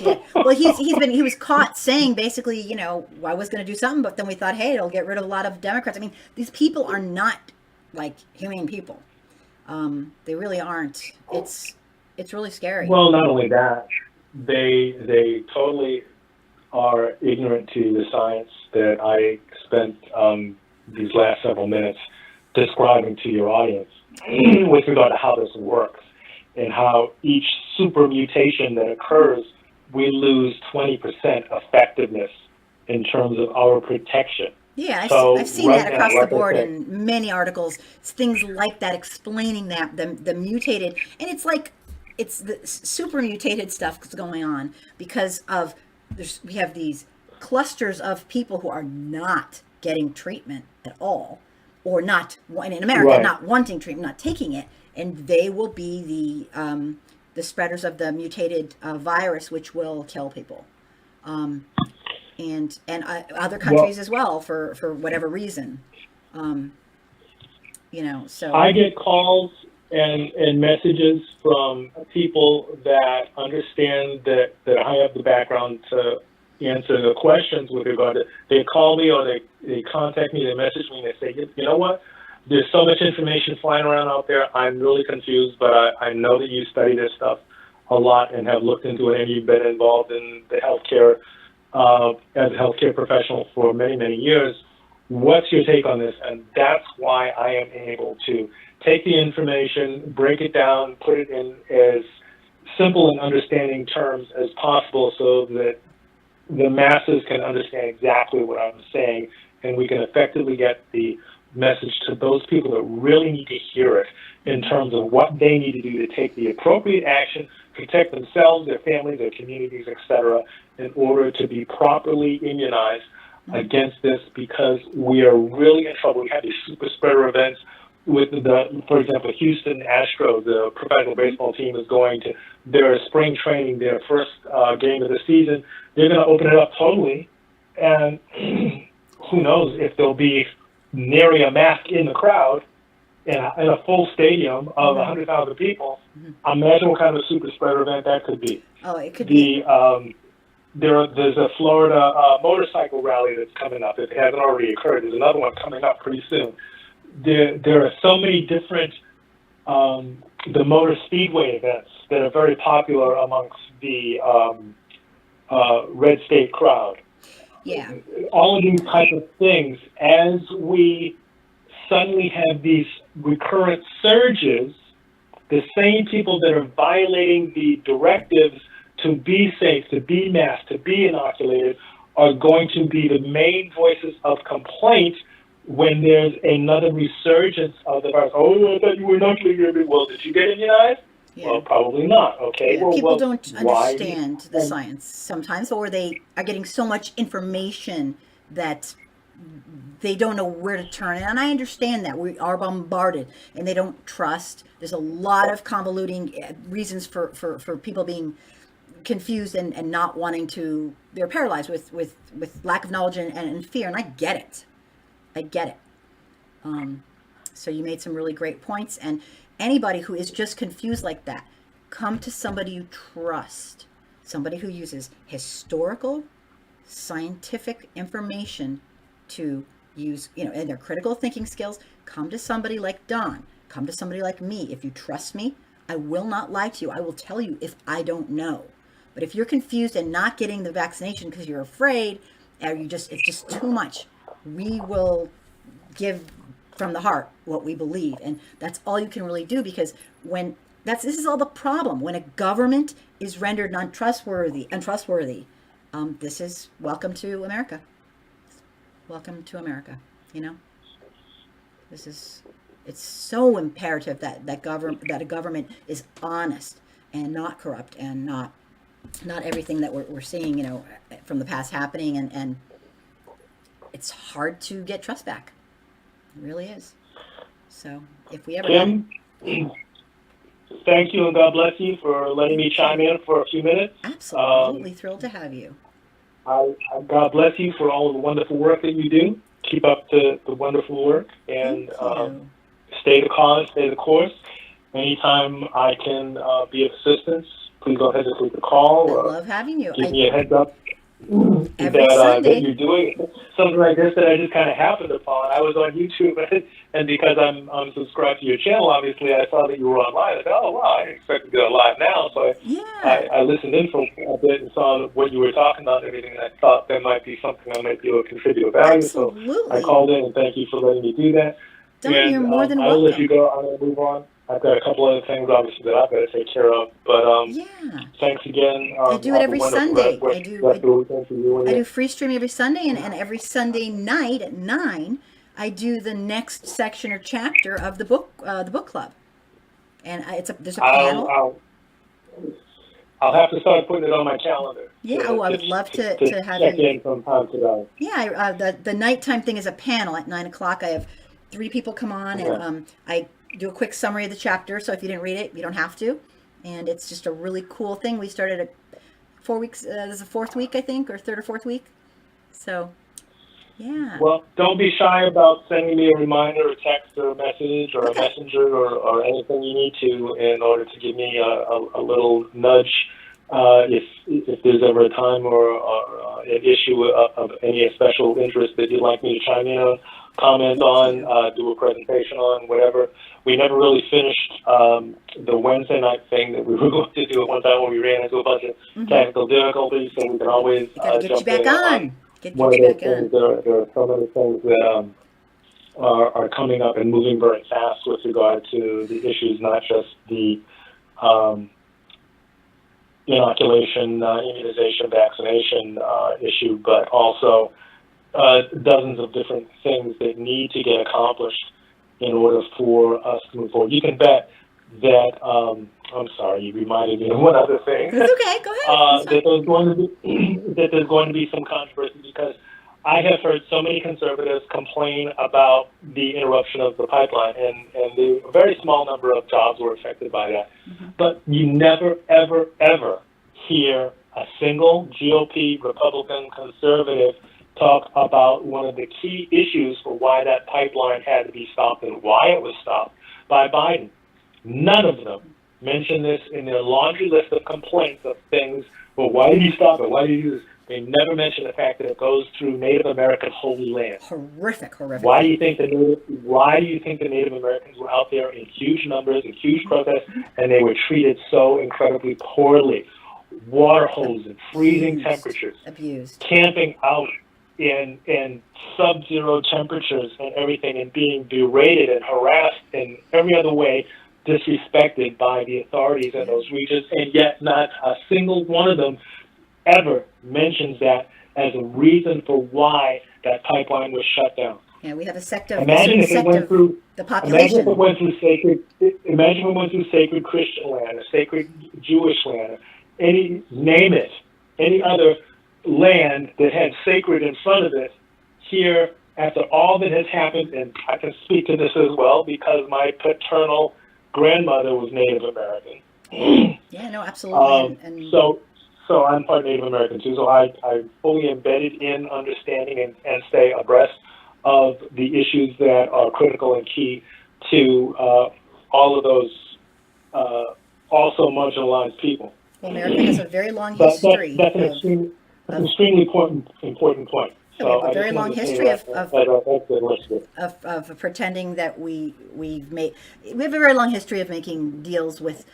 yeah. Well, he was caught saying basically, I was going to do something, but then we thought, hey, it'll get rid of a lot of Democrats. I mean, these people are not like humane people. They really aren't. It's really scary. Well, not only that, they totally are ignorant to the science that I spent these last several minutes describing to your audience with regard to how this works and how each super mutation that occurs, we lose 20% effectiveness in terms of our protection. Yeah, So I've seen right that now, across like the I board said- in many articles. It's things like that explaining that the mutated, and it's like it's the super mutated stuff that's going on because of we have these clusters of people who are not getting treatment at all, or not in America Right. not wanting treatment, not taking it, and they will be the spreaders of the mutated virus, which will kill people. And other countries as well for whatever reason, so I get calls and messages from people that understand that I have the background to answer the questions with regard to, they call me or they contact me, they message me, and they say, you know what, there's so much information flying around out there, I'm really confused, but I know that you study this stuff a lot and have looked into it, and you've been involved in the healthcare as a healthcare professional for many, many years. What's your take on this? And that's why I am able to take the information, break it down, put it in as simple and understanding terms as possible so that the masses can understand exactly what I'm saying, and we can effectively get the message to those people that really need to hear it in terms of what they need to do to take the appropriate action, protect themselves, their families, their communities, etc., in order to be properly immunized against this, because we are really in trouble. We have these super spreader events with for example, Houston Astros, the professional baseball team, is going to their spring training, their first game of the season. They're going to open it up totally, and who knows if there'll be nary a mask in the crowd in a full stadium of 100,000 people. Imagine what kind of super spreader event that could be. oh, it could be. There's a Florida motorcycle rally that's coming up. If it hasn't already occurred, there's another one coming up pretty soon. There are so many different the motor speedway events that are very popular amongst the red state crowd. Yeah. All of these type of things, as we suddenly have these recurrent surges, the same people that are violating the directives to be safe, to be masked, to be inoculated, are going to be the main voices of complaint when there's another resurgence of the virus. Oh, I thought you were inoculated. Well, did you get immunized? Yeah. Well, probably not. Okay. Yeah, Well, people don't why? understand the science sometimes, or they are getting so much information that they don't know where to turn. And I understand that we are bombarded and they don't trust. There's a lot of convoluting reasons for people being confused and not wanting to, they're paralyzed with lack of knowledge and fear. And I get it. So you made some really great points, and anybody who is just confused like that, come to somebody you trust, somebody who uses historical, scientific information to use, and their critical thinking skills. Come to somebody like Don. Come to somebody like me. If you trust me, I will not lie to you. I will tell you if I don't know. But if you're confused and not getting the vaccination because you're afraid, or it's just too much, we will give from the heart what we believe, and that's all you can really do, because this is all the problem. When a government is rendered untrustworthy, this is welcome to America. Welcome to America. This is It's so imperative that a government is honest and not corrupt and not everything that we're seeing, from the past happening, and it's hard to get trust back. It really is. So if we ever Kim, thank you and God bless you for letting me chime in for a few minutes. absolutely thrilled to have you. God bless you for all of the wonderful work that you do. Keep up the wonderful work and Thank you. stay the cause, stay the course. Anytime I can be of assistance, please don't hesitate to call I or love having you. give me a heads up Every that Sunday. you're doing something like this that I just kind of happened upon. I was on YouTube, and because I'm subscribed to your channel, obviously I saw that you were online. I said, oh wow, I didn't expect to go live now. So Yeah. I listened in for a bit and saw what you were talking about and everything, and I thought that might be something I might be able to contribute value. So I Absolutely. called in and thank you for letting me do that. Don, and you're more than I'll let welcome. you go. I'm going to move on. I've got a couple other things, obviously, that I've got to take care of. But Yeah. thanks again. I do it Have a every wonderful Sunday. rest I do- of the weekend for you and I your- do free stream every Sunday, and every Sunday night at 9, I do the next section or chapter of the book club. And there's a panel. I'll have to start putting it on my calendar. Yeah, I would love to have check you. in from time to time. Yeah, the nighttime thing is a panel at 9 o'clock. I have 3 people come on, and Okay. I do a quick summary of the chapter. So if you didn't read it, you don't have to. And it's just a really cool thing. We started 4 weeks. This is the 4th week, I think, or 3rd or 4th week. So, yeah. Well, don't be shy about sending me a reminder, a text, or a message, or Okay. a messenger, or anything you need to in order to give me a little nudge if there's ever a time or an issue of any special interest that you'd like me to chime in on, comment on, do a presentation on, whatever. We never really finished the Wednesday night thing that we were going to do at one time when we ran into a bunch of technical difficulties, so we can always Gotta get you jump back in on. Get one of you those back on. things. There are so many things that are coming up and moving very fast with regard to the issues, not just the inoculation, immunization, vaccination issue, but also dozens of different things that need to get accomplished in order for us to move forward. You can bet that, I'm sorry, you reminded me of one other thing. It's okay. Go ahead. That there's going to be some controversy because I have heard so many conservatives complain about the interruption of the pipeline, and the very small number of jobs were affected by that. But you never, ever, ever hear a single GOP, Republican, conservative talk about one of the key issues for why that pipeline had to be stopped and why it was stopped by Biden. None of them mention this in their laundry list of complaints of things. Well, why did you stop it? Why did you do this? They never mention the fact that it goes through Native American holy land. Horrific. Why do you think the Native Americans were out there in huge numbers, in huge protests, and they were treated so incredibly poorly? Water hoses, freezing temperatures, Abused. camping out in sub-zero temperatures and everything, and being berated and harassed in every other way, disrespected by the authorities in those regions, and yet not a single one of them ever mentions that as a reason for why that pipeline was shut down. Yeah, we have a sect of Imagine if it went through. the Imagine population. if it went through sacred. Imagine if it went through sacred Christian land, or sacred Jewish land, any name it, any other land that had sacred in front of it. Here, after all that has happened, and I can speak to this as well because my paternal grandmother was Native American. Yeah, no, absolutely. And So I'm part Native American too. So I'm fully embedded in understanding and stay abreast of the issues that are critical and key to all of those also marginalized people. well, America has a very long But history. that's an extremely important point. Yeah, we have a I very just long wanted to say history that of- as our exit listed. of pretending that we have a very long history of making deals with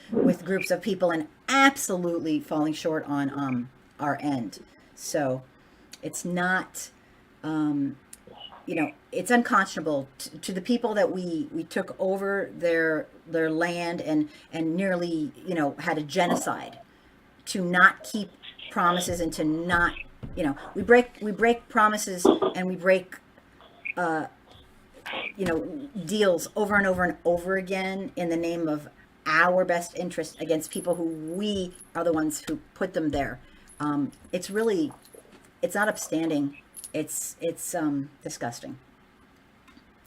groups of people and absolutely falling short on our end. So it's not it's unconscionable to the people that we took over their land and nearly had a genocide, to not keep promises and to not we break promises and we break deals over and over and over again in the name of our best interest against people who we are the ones who put them there. It's not upstanding. It's disgusting.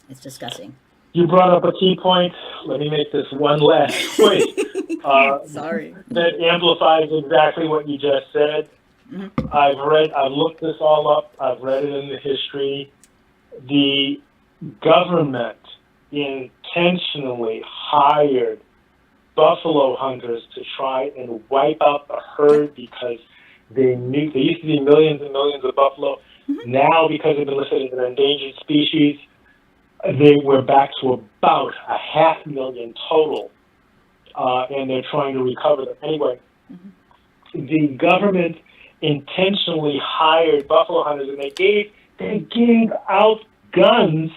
It's disgusting. You brought up a key point. Let me make this one last point. Sorry. That amplifies exactly what you just said. Mm-hmm. I've looked this all up. I've read it in the history. The government intentionally hired buffalo hunters to try and wipe out the herd because they knew there used to be millions and millions of buffalo. Mm-hmm. Now, because they've been listed as an endangered species, they were back to about 500,000 total, and they're trying to recover them. Anyway, mm-hmm. The government intentionally hired buffalo hunters, and they gave out guns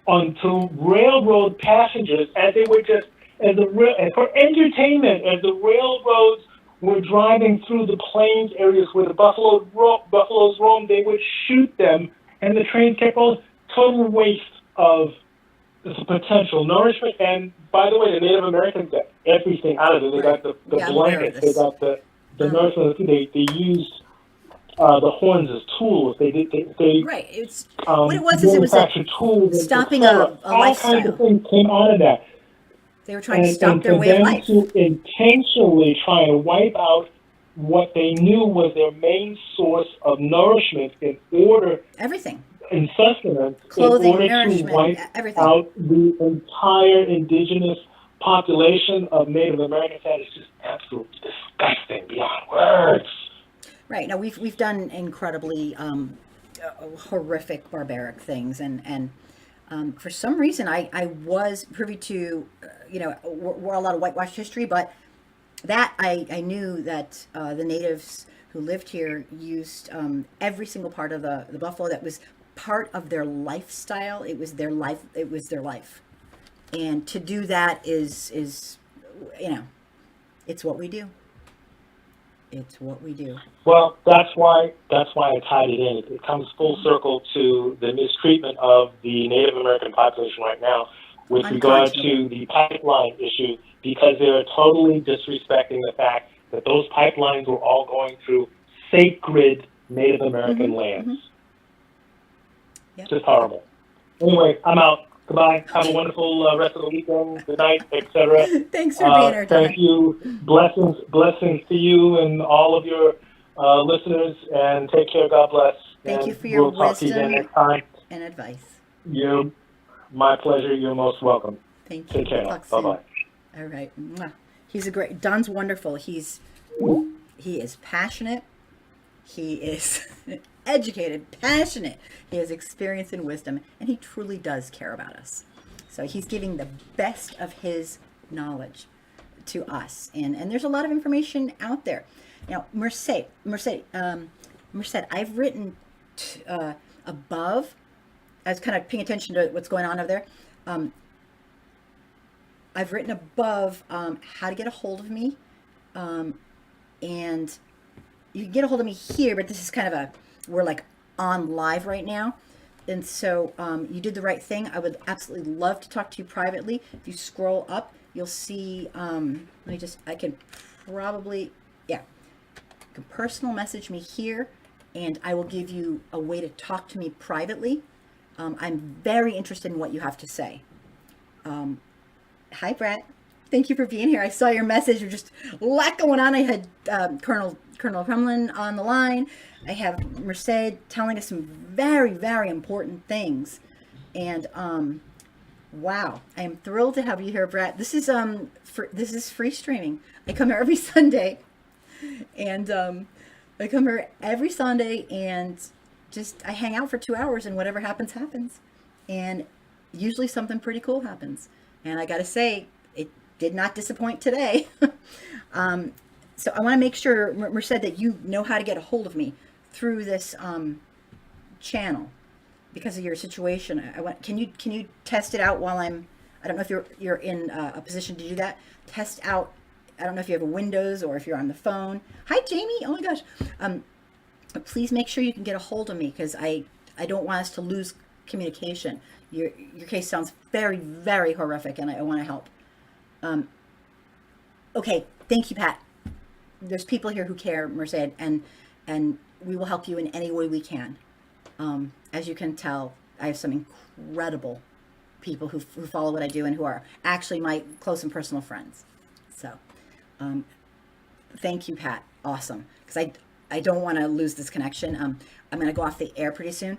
onto railroad passengers as they were for entertainment, as the railroads were driving through the plains areas where the buffaloes roam. They would shoot them, and the trains kept going. Total waste of the potential nourishment. And by the way, the Native Americans got everything out of it. They got the blankets. They got the nourishment. They used the horns as tools. They right. It's what it was. Is it was tools, stopping a lifestyle. All kinds of things came out of that. They were trying to stop their way of life. To intentionally try and wipe out what they knew was their main source of nourishment in order everything. In sustenance, clothing, in order nourishment, to wipe everything. out the entire indigenous population of Native Americans. That is just absolutely disgusting beyond words. Right. Now we've done incredibly horrific, barbaric things, and for some reason I was privy to we're a lot of whitewash history, but that I knew that the natives who lived here used every single part of the buffalo. That was part of their lifestyle. It was their life. And to do that is it's what we do. It's what we do. Well, that's why I tied it in. It comes full circle to the mistreatment of the Native American population right now with regard to the pipeline issue, because they're totally disrespecting the fact that those pipelines were all going through sacred Native American lands. Mm-hmm. Yep. Just horrible. Anyway, I'm out. Goodbye. Have a wonderful rest of the weekend, good night, etc. Thanks for being here, Thank you. Blessings to you and all of your listeners, and take care. God bless. Thank you for your wisdom next time. And advice. My pleasure. You're most welcome. Thank you. Take care. Bye-bye. All right. Don's wonderful. He is passionate. He is educated, passionate. He has experience and wisdom, and he truly does care about us. So he's giving the best of his knowledge to us. And there's a lot of information out there. Now, Merced, I've written above. I was kind of paying attention to what's going on over there. I've written above how to get a hold of me. And you can get a hold of me here, but this is kind of we're like on live right now. And so you did the right thing. I would absolutely love to talk to you privately. If you scroll up, you'll see, you can personal message me here, and I will give you a way to talk to me privately. I'm very interested in what you have to say. Hi, Brett. Thank you for being here. I saw your message. There's just a lot going on. I had Colonel Kremlin on the line. I have Merced telling us some very, very important things. And wow, I am thrilled to have you here, Brett. This is free streaming. I come here every Sunday, and just I hang out for 2 hours, and whatever happens, happens. And usually something pretty cool happens. And I got to say, it did not disappoint today. So I want to make sure, Merced, that you know how to get a hold of me through this channel because of your situation. Can you test it out while I don't know if you're in a position to do that. Test out. I don't know if you have a Windows or if you're on the phone. Hi, Jamie. Oh my gosh. Please make sure you can get a hold of me because I don't want us to lose communication. Your case sounds very, very horrific, and I want to help. Okay, thank you, Pat. There's people here who care, Merced, and we will help you in any way we can. As you can tell, I have some incredible people who follow what I do and who are actually my close and personal friends. So, thank you, Pat. Awesome. Because I don't want to lose this connection. I'm going to go off the air pretty soon.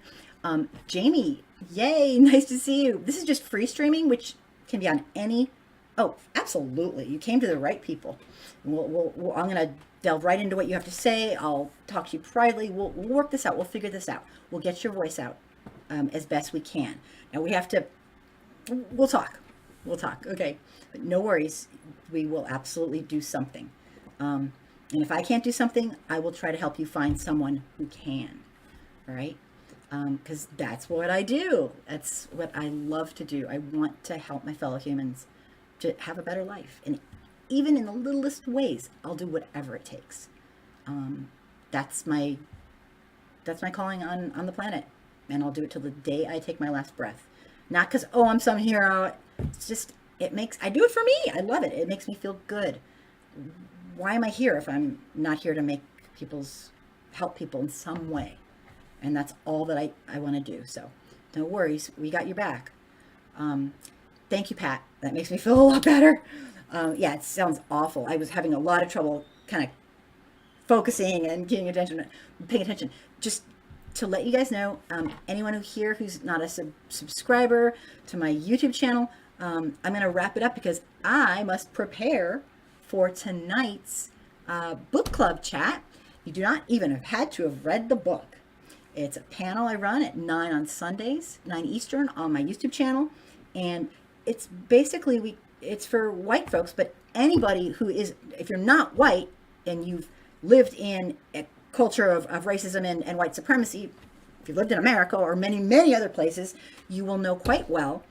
Jamie, yay, nice to see you. This is just free streaming, which can be on any. Oh, absolutely. You came to the right people. I'm going to delve right into what you have to say. I'll talk to you privately. We'll work this out. We'll figure this out. We'll get your voice out as best we can. Now we have to. We'll talk. Okay. But no worries. We will absolutely do something. And if I can't do something, I will try to help you find someone who can. All right? Because that's what I do. That's what I love to do. I want to help my fellow humans to have a better life. And even in the littlest ways, I'll do whatever it takes. That's my calling on the planet. And I'll do it till the day I take my last breath. Not because, oh, I'm some hero. It's just, I do it for me. I love it. It makes me feel good. Why am I here if I'm not here to help people in some way? And that's all that I want to do. So no worries. We got your back. Thank you, Pat. That makes me feel a lot better. Yeah, it sounds awful. I was having a lot of trouble kind of focusing and paying attention. Just to let you guys know, anyone who's not a subscriber to my YouTube channel, I'm going to wrap it up because I must prepare for tonight's book club chat. You do not even have had to have read the book. It's a panel I run at 9 on Sundays, 9 Eastern on my YouTube channel. And it's basically, it's for white folks, but anybody who is, if you're not white and you've lived in a culture of racism and white supremacy, if you lived in America or many, many other places, you will know quite well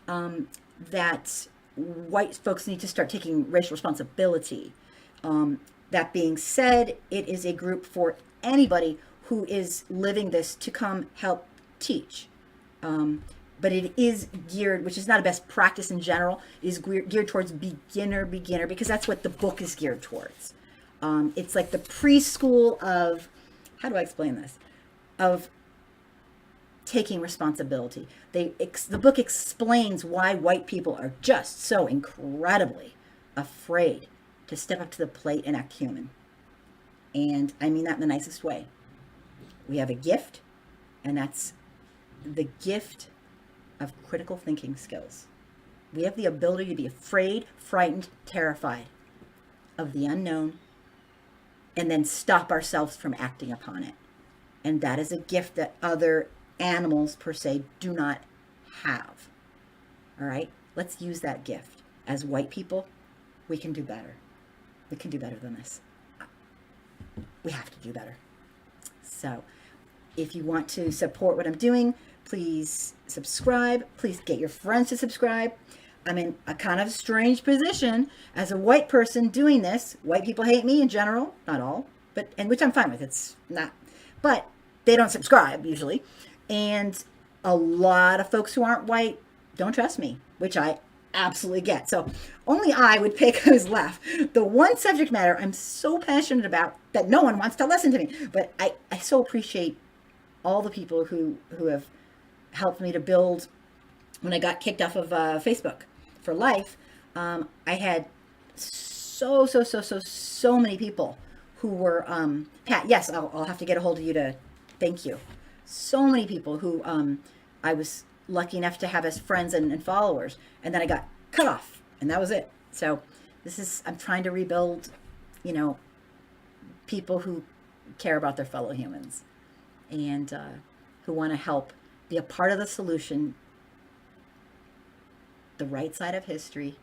that white folks need to start taking racial responsibility. That being said, it is a group for anybody who is living this to come help teach. But it is geared, which is not a best practice in general, is geared towards beginner, because that's what the book is geared towards. It's like the preschool of, how do I explain this? Of taking responsibility. The book explains why white people are just so incredibly afraid to step up to the plate and act human. And I mean that in the nicest way. We have a gift, and that's the gift of critical thinking skills. We have the ability to be afraid, frightened, terrified of the unknown, and then stop ourselves from acting upon it. And that is a gift that other animals, per se, do not have. All right? Let's use that gift. As white people, we can do better. We can do better than this. We have to do better. So, if you want to support what I'm doing, please subscribe. Please get your friends to subscribe. I'm in a kind of strange position as a white person doing this. White people hate me in general, not all, and which I'm fine with. It's not, but they don't subscribe usually. And a lot of folks who aren't white don't trust me, which I absolutely get. So only I would pick who's left. The one subject matter I'm so passionate about that no one wants to listen to me. But I so appreciate all the people who have helped me to build. When I got kicked off of Facebook for life, I had so many people who were, Pat, yes, I'll have to get a hold of you to thank you. So many people who I was lucky enough to have as friends and followers, and then I got cut off, and that was it. So I'm trying to rebuild, people who care about their fellow humans and who want to help be a part of the solution, the right side of history,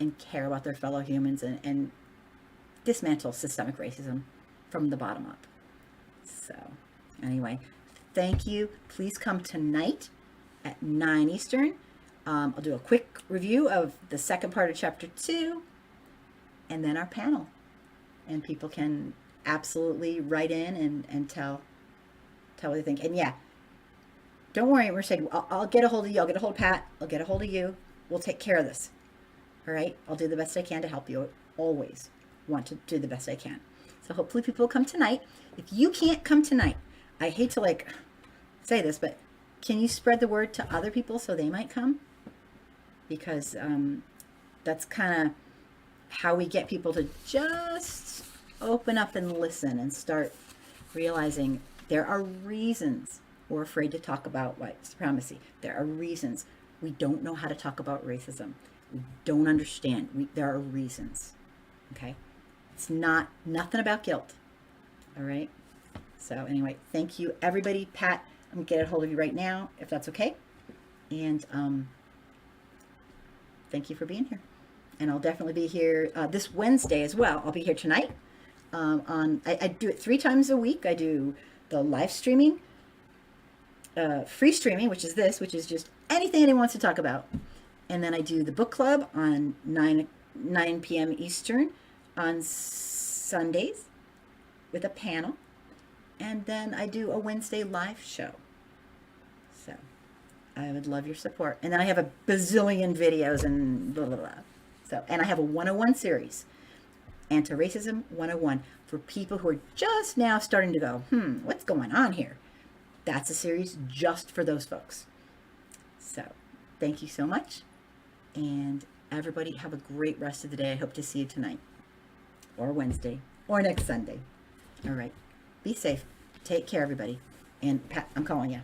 and care about their fellow humans and dismantle systemic racism from the bottom up. So anyway, thank you. Please come tonight at 9 Eastern. I'll do a quick review of the second part of chapter 2 and then our panel. And people can absolutely write in and tell what they think. And yeah, don't worry, Mercedes. I'll get a hold of you. I'll get a hold of Pat. I'll get a hold of you. We'll take care of this. All right? I'll do the best I can to help you. Always want to do the best I can. So hopefully people will come tonight. If you can't come tonight, I hate to like say this, but can you spread the word to other people so they might come? Because that's kind of how we get people to just open up and listen and start realizing there are reasons we're afraid to talk about white supremacy. There are reasons we don't know how to talk about racism. We don't understand. There are reasons. Okay? It's nothing about guilt. All right? So anyway, thank you, everybody. Pat, I'm going to get a hold of you right now, if that's okay. And thank you for being here. And I'll definitely be here this Wednesday as well. I'll be here tonight. I do it 3 times a week. I do the live streaming, free streaming, which is just anything anyone wants to talk about. And then I do the book club on 9 p.m. Eastern on Sundays with a panel. And then I do a Wednesday live show. So I would love your support. And then I have a bazillion videos and blah, blah, blah. So, and I have a 101 series, Anti-Racism 101, for people who are just now starting to go, what's going on here? That's a series just for those folks. So thank you so much. And everybody have a great rest of the day. I hope to see you tonight or Wednesday or next Sunday. All right. Be safe. Take care, everybody. And Pat, I'm calling you.